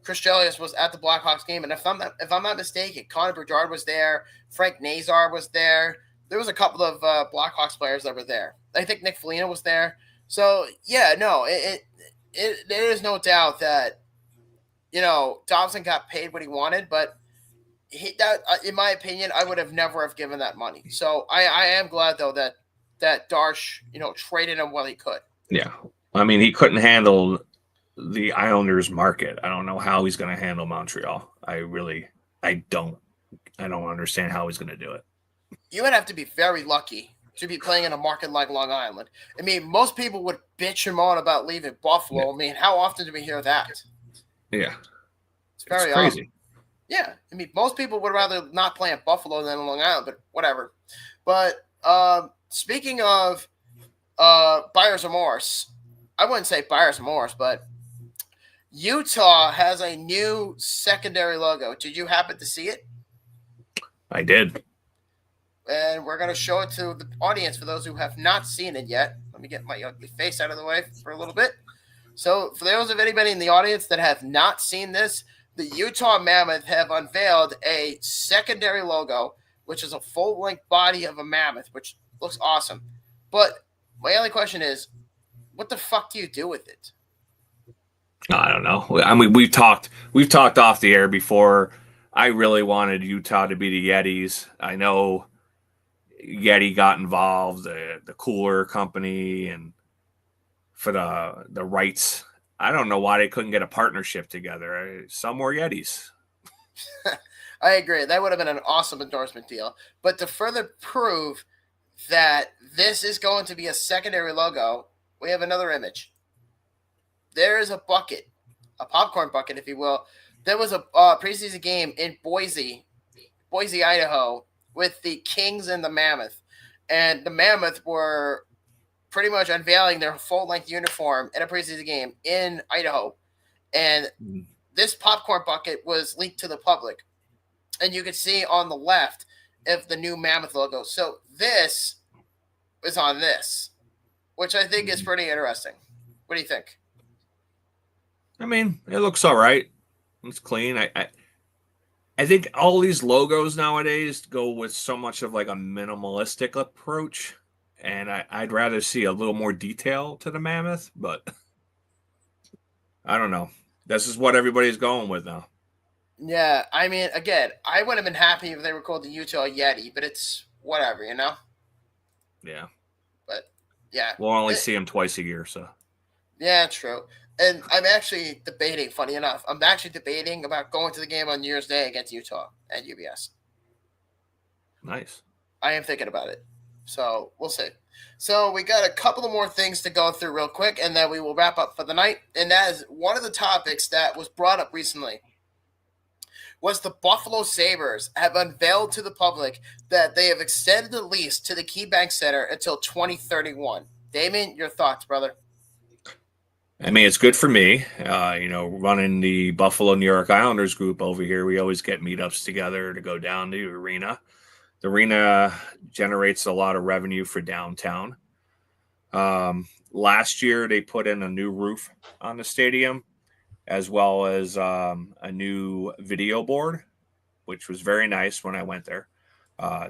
Chris Chelios was at the Blackhawks game. And if I'm not mistaken, Connor Bedard was there. Frank Nazar was there. There was a couple of Blackhawks players that were there. I think Nick Foligno was there. So, yeah, no, there is no doubt that, you know, Dobson got paid what he wanted, but in my opinion, I would have never have given that money. So I am glad, though, that Darsh, you know, traded him while he could. Yeah. I mean, he couldn't handle the Islanders market. I don't know how he's going to handle Montreal. I don't understand how he's going to do it. You would have to be very lucky to be playing in a market like Long Island. I mean, most people would bitch him on about leaving Buffalo. Yeah. I mean, how often do we hear that? Yeah. It's very crazy. Yeah. I mean, most people would rather not play in Buffalo than in Long Island, but whatever. But speaking of buyer's remorse, I wouldn't say buyer's remorse, but Utah has a new secondary logo. Did you happen to see it? I did. And we're going to show it to the audience for those who have not seen it yet. Let me get my ugly face out of the way for a little bit. So for those of anybody in the audience that have not seen this, the Utah Mammoth have unveiled a secondary logo, which is a full-length body of a mammoth, which looks awesome. But my only question is, what the fuck do you do with it? I don't know. I mean, we've talked off the air before. I really wanted Utah to be the Yetis. I know Yeti got involved, the cooler company, and for the rights. I don't know why they couldn't get a partnership together. Some more Yetis. I agree. That would have been an awesome endorsement deal. But to further prove that this is going to be a secondary logo, we have another image. There is a bucket, a popcorn bucket, if you will. There was a preseason game in Boise, Idaho, with the Kings and the Mammoth. And the Mammoth were pretty much unveiling their full-length uniform in a preseason game in Idaho. And this popcorn bucket was leaked to the public. And you can see on the left of the new Mammoth logo. So this is on this, which I think is pretty interesting. What do you think? I mean, it looks all right. It's clean. I think all these logos nowadays go with so much of like a minimalistic approach, and I'd rather see a little more detail to the Mammoth, but I don't know. This is what everybody's going with now. Yeah, I mean, again, I would have been happy if they were called the Utah Yeti, but it's whatever, you know? Yeah. But, yeah. We'll only see them twice a year, so. Yeah, true. And I'm actually debating, funny enough, about going to the game on New Year's Day against Utah at UBS. Nice. I am thinking about it. So we'll see. So we got a couple of more things to go through real quick, and then we will wrap up for the night. And that is one of the topics that was brought up recently was the Buffalo Sabres have unveiled to the public that they have extended the lease to the KeyBank Center until 2031. Damon, your thoughts, brother? I mean, it's good for me. Running the Buffalo New York Islanders group over here, we always get meetups together to go down to the arena. The arena generates a lot of revenue for downtown. Last year, they put in a new roof on the stadium, as well as a new video board, which was very nice when I went there.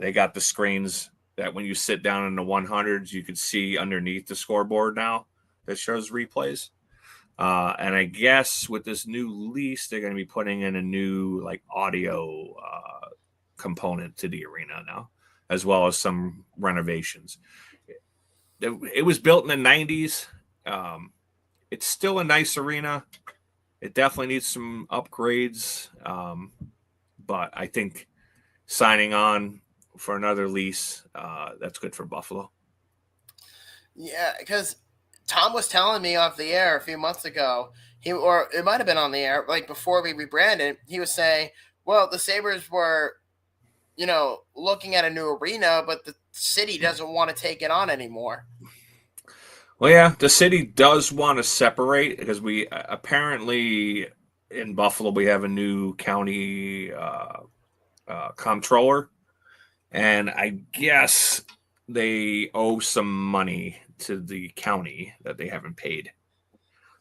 They got the screens that when you sit down in the 100s, you could see underneath the scoreboard now that shows replays. And I guess with this new lease, they're going to be putting in a new like audio component to the arena now, as well as some renovations. It was built in the 90s. It's still a nice arena. It definitely needs some upgrades. But I think signing on for another lease, that's good for Buffalo. Yeah, because Tom was telling me off the air a few months ago, or it might have been on the air, like before we rebranded, he was saying, well, the Sabres were, looking at a new arena, but the city doesn't want to take it on anymore. Well, yeah, the city does want to separate because we apparently in Buffalo we have a new county comptroller, and I guess they owe some money to the county that they haven't paid.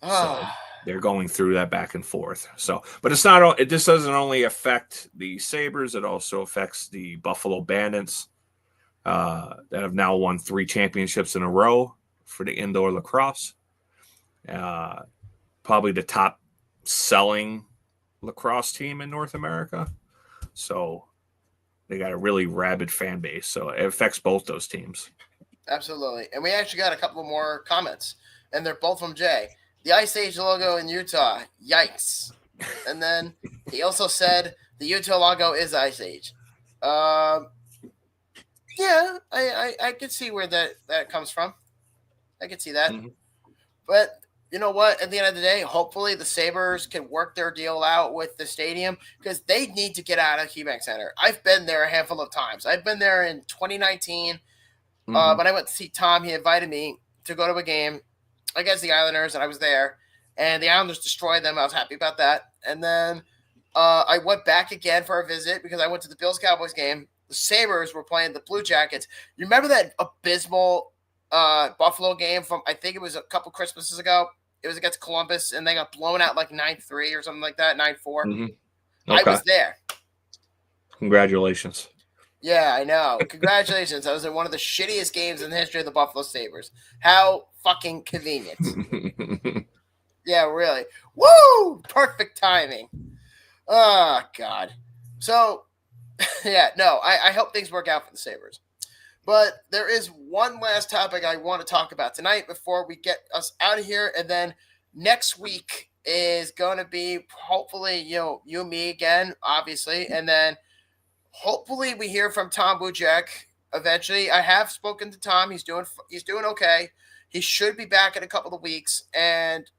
So they're going through that back and forth. So, but it's not. This doesn't only affect the Sabres; it also affects the Buffalo Bandits that have now won 3 championships in a row for the indoor lacrosse. Probably the top selling lacrosse team in North America. So they got a really rabid fan base. So it affects both those teams. Absolutely. And we actually got a couple more comments, and they're both from Jay. The Ice Age logo in Utah, yikes. And then he also said the Utah logo is Ice Age. Yeah, I could see where that comes from. I could see that. Mm-hmm. But you know what? At the end of the day, hopefully the Sabres can work their deal out with the stadium because they need to get out of KeyBank Center. I've been there a handful of times. I've been there in 2019. When I went to see Tom, he invited me to go to a game against the Islanders, and I was there. And the Islanders destroyed them. I was happy about that. And then I went back again for a visit because I went to the Bills-Cowboys game. The Sabres were playing the Blue Jackets. You remember that abysmal Buffalo game from, I think it was a couple Christmases ago? It was against Columbus, and they got blown out like 9-3 or something like that, 9-4. Mm-hmm. Okay. I was there. Congratulations. Yeah, I know. Congratulations. I was in one of the shittiest games in the history of the Buffalo Sabres. How fucking convenient. Yeah, really. Woo! Perfect timing. Oh, God. So, yeah, no, I hope things work out for the Sabres. But there is one last topic I want to talk about tonight before we get us out of here. And then next week is going to be hopefully, you and me again, obviously. And then hopefully we hear from Tom Bujek eventually. I have spoken to Tom. He's doing okay. He should be back in a couple of weeks. And,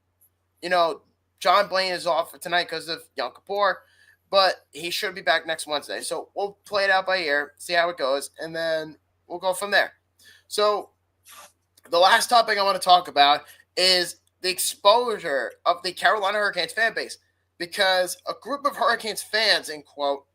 John Blaine is off for tonight because of Yom Kippur. But he should be back next Wednesday. So we'll play it out by ear, see how it goes. And then we'll go from there. So the last topic I want to talk about is the exposure of the Carolina Hurricanes fan base, because a group of Hurricanes fans, in quote,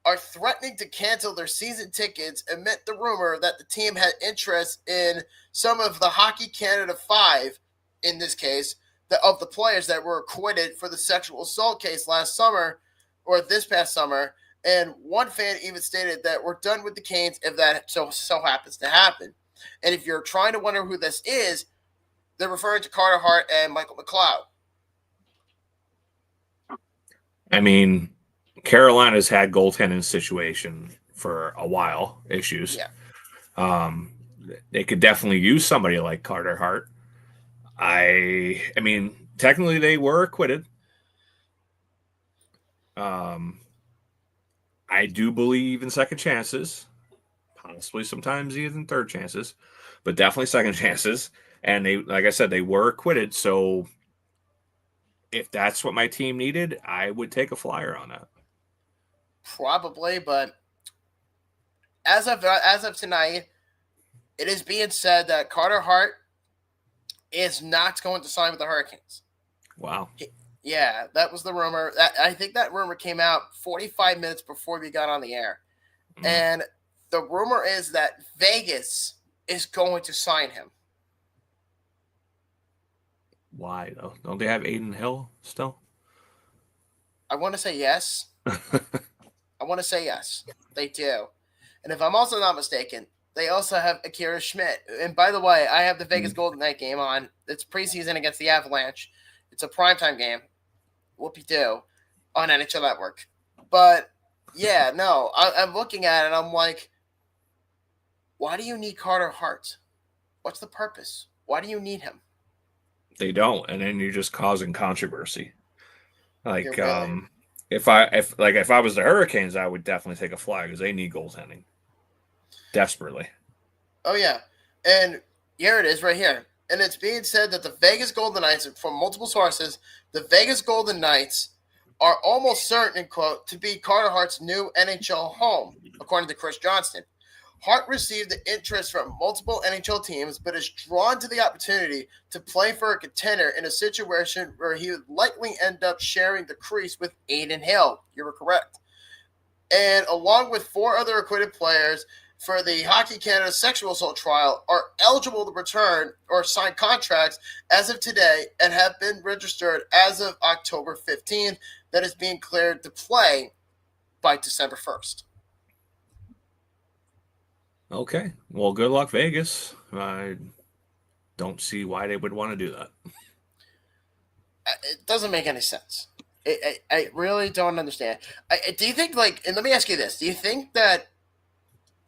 are threatening to cancel their season tickets amid the rumor that the team had interest in some of the Hockey Canada 5, in this case, of the players that were acquitted for the sexual assault case last summer or this past summer. And one fan even stated that we're done with the Canes if that so happens to happen. And if you're trying to wonder who this is, they're referring to Carter Hart and Michael McLeod. I mean, Carolina's had goaltending situation for a while, issues. Yeah. They could definitely use somebody like Carter Hart. I mean, technically they were acquitted. I do believe in second chances, possibly sometimes even third chances, but definitely second chances. And they, like I said, they were acquitted. So if that's what my team needed, I would take a flyer on that. Probably, but as of tonight, it is being said that Carter Hart is not going to sign with the Hurricanes. Wow. Yeah, that was the rumor. I think that rumor came out 45 minutes before we got on the air. Mm. And the rumor is that Vegas is going to sign him. Why, though? Don't they have Aiden Hill still? I want to say yes. I want to say yes. They do. And if I'm also not mistaken, they also have Akira Schmidt. And by the way, I have the Vegas Golden Knight game on. It's preseason against the Avalanche. It's a primetime game. Whoopie-doo on NHL Network. But, yeah, no, I'm looking at it and I'm like, why do you need Carter Hart? What's the purpose? Why do you need him? They don't, and then you're just causing controversy. Like, really... if I was the Hurricanes, I would definitely take a flag because they need goaltending desperately. Oh yeah, and here it is right here, and it's being said that the Vegas Golden Knights, from multiple sources, the Vegas Golden Knights are almost certain, quote, to be Carter Hart's new NHL home, according to Chris Johnston. Hart received the interest from multiple NHL teams, but is drawn to the opportunity to play for a contender in a situation where he would likely end up sharing the crease with Adin Hill. You were correct. And along with 4 other acquitted players for the Hockey Canada sexual assault trial, are eligible to return or sign contracts as of today and have been registered as of October 15th. That is being cleared to play by December 1st. Okay. Well, good luck, Vegas. I don't see why they would want to do that. It doesn't make any sense. I really don't understand. Do you think, like, and let me ask you this. Do you think that,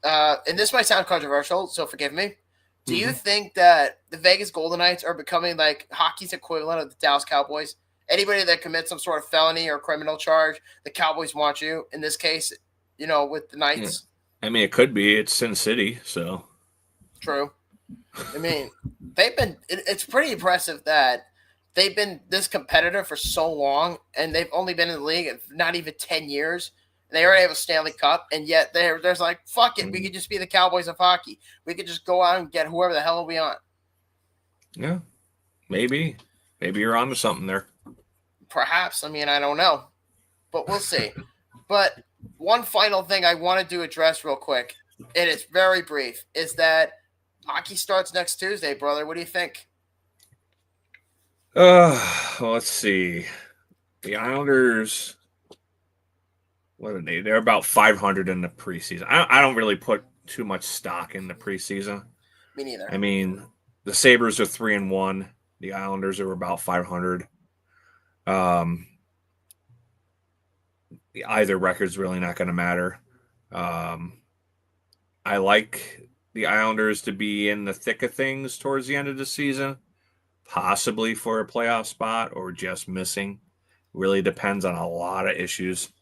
and this might sound controversial, so forgive me. Do you think that the Vegas Golden Knights are becoming like hockey's equivalent of the Dallas Cowboys? Anybody that commits some sort of felony or criminal charge, the Cowboys want you. In this case, with the Knights. I mean, it could be. It's Sin City, so. True. I mean, it's pretty impressive that they've been this competitive for so long, and they've only been in the league not even 10 years. And they already have a Stanley Cup, and yet there's like, fuck it, we could just be the Cowboys of hockey. We could just go out and get whoever the hell we want. Yeah, maybe. Maybe you're onto something there. Perhaps. I mean, I don't know. But we'll see. But one final thing I wanted to address real quick, and it's very brief, is that hockey starts next Tuesday, brother. What do you think? Let's see. The Islanders, what are they? They're about 500 in the preseason. I don't really put too much stock in the preseason. Me neither. I mean, the Sabres are 3-1. The Islanders are about 500. Either record's really not going to matter. I like the Islanders to be in the thick of things towards the end of the season, possibly for a playoff spot or just missing. Really depends on a lot of issues.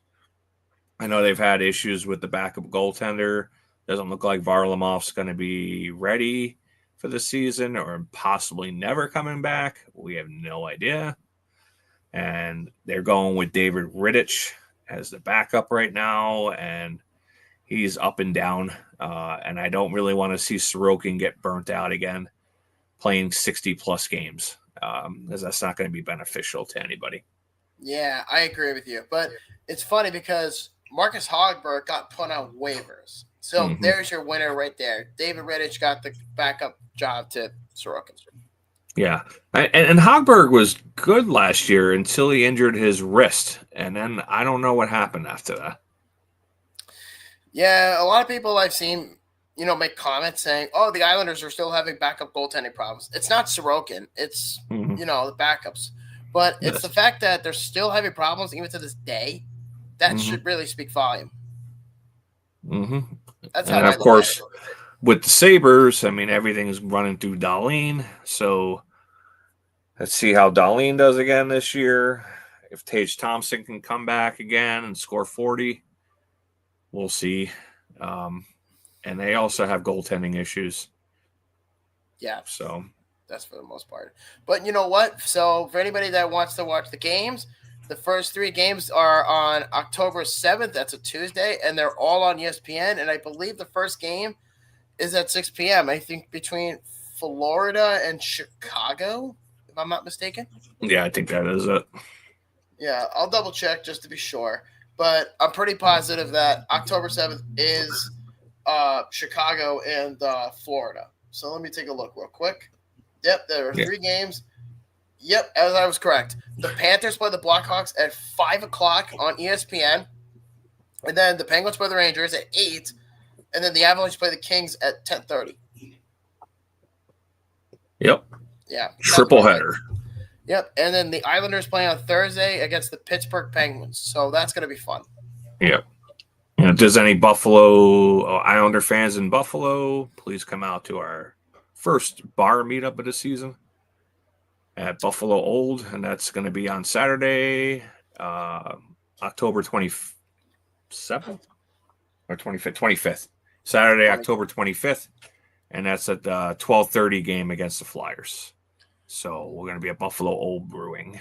I know they've had issues with the backup goaltender. Doesn't look like Varlamov's going to be ready for the season or possibly never coming back. We have no idea. And they're going with David Rittich as the backup right now, and he's up and down. And I don't really want to see Sorokin get burnt out again playing 60-plus games, because that's not going to be beneficial to anybody. Yeah, I agree with you. But it's funny because Marcus Hogberg got put on waivers. So there's your winner right there. David Rittich got the backup job to Sorokin. Yeah. And Hogberg was good last year until he injured his wrist. And then I don't know what happened after that. Yeah, a lot of people I've seen, make comments saying, oh, the Islanders are still having backup goaltending problems. It's not Sorokin. It's, the backups. But it's the fact that they're still having problems even to this day. That should really speak volume. That's how. And of course, with the Sabres, I mean, everything's running through Dahlin. So let's see how Dahlin does again this year. If Tage Thompson can come back again and score 40, we'll see. And they also have goaltending issues. Yeah. So that's for the most part. But you know what? So for anybody that wants to watch the games, the first 3 games are on October 7th. That's a Tuesday, and they're all on ESPN. And I believe the first game is at 6 p.m. I think between Florida and Chicago, if I'm not mistaken. Yeah, I think that is it. Yeah, I'll double check just to be sure. But I'm pretty positive that October 7th is Chicago and Florida. So let me take a look real quick. Yep, there are 3 games. Yep, as I was correct. The Panthers play the Blackhawks at 5 o'clock on ESPN. And then the Penguins play the Rangers at 8. And then the Avalanche play the Kings at 10:30. Yep. Yeah. Triple header. Yep, and then the Islanders playing on Thursday against the Pittsburgh Penguins, so that's going to be fun. Yep. Does any Buffalo Islander fans in Buffalo please come out to our first bar meetup of the season at Buffalo Old, and that's going to be on Saturday, October 27th or 25th. Saturday, October 25th, and that's at the 12:30 game against the Flyers. So we're going to be at Buffalo Old Brewing.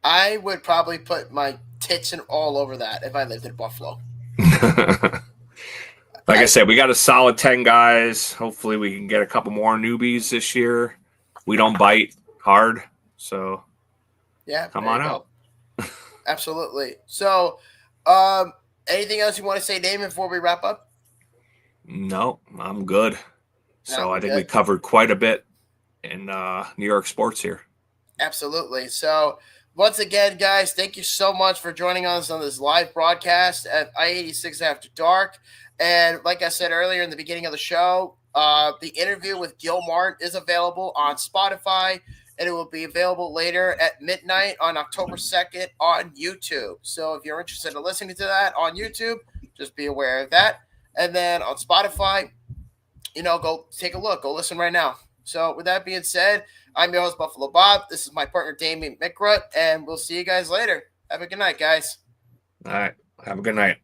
I would probably put my tits and all over that if I lived in Buffalo. Like I said, we got a solid 10 guys. Hopefully we can get a couple more newbies this year. We don't bite hard, so yeah, come on out. Absolutely. So, anything else you want to say, Damon, before we wrap up? No, I'm good. So No, I think we covered quite a bit in New York sports here. Absolutely. So once again, guys, thank you so much for joining us on this live broadcast at I-86 After Dark. And like I said earlier in the beginning of the show, the interview with Gil Martin is available on Spotify, and it will be available later at midnight on October 2nd on YouTube. So if you're interested in listening to that on YouTube, just be aware of that. And then on Spotify, go take a look. Go listen right now. So with that being said, I'm your host, Buffalo Bob. This is my partner, Damien Mickrut, and we'll see you guys later. Have a good night, guys. All right. Have a good night.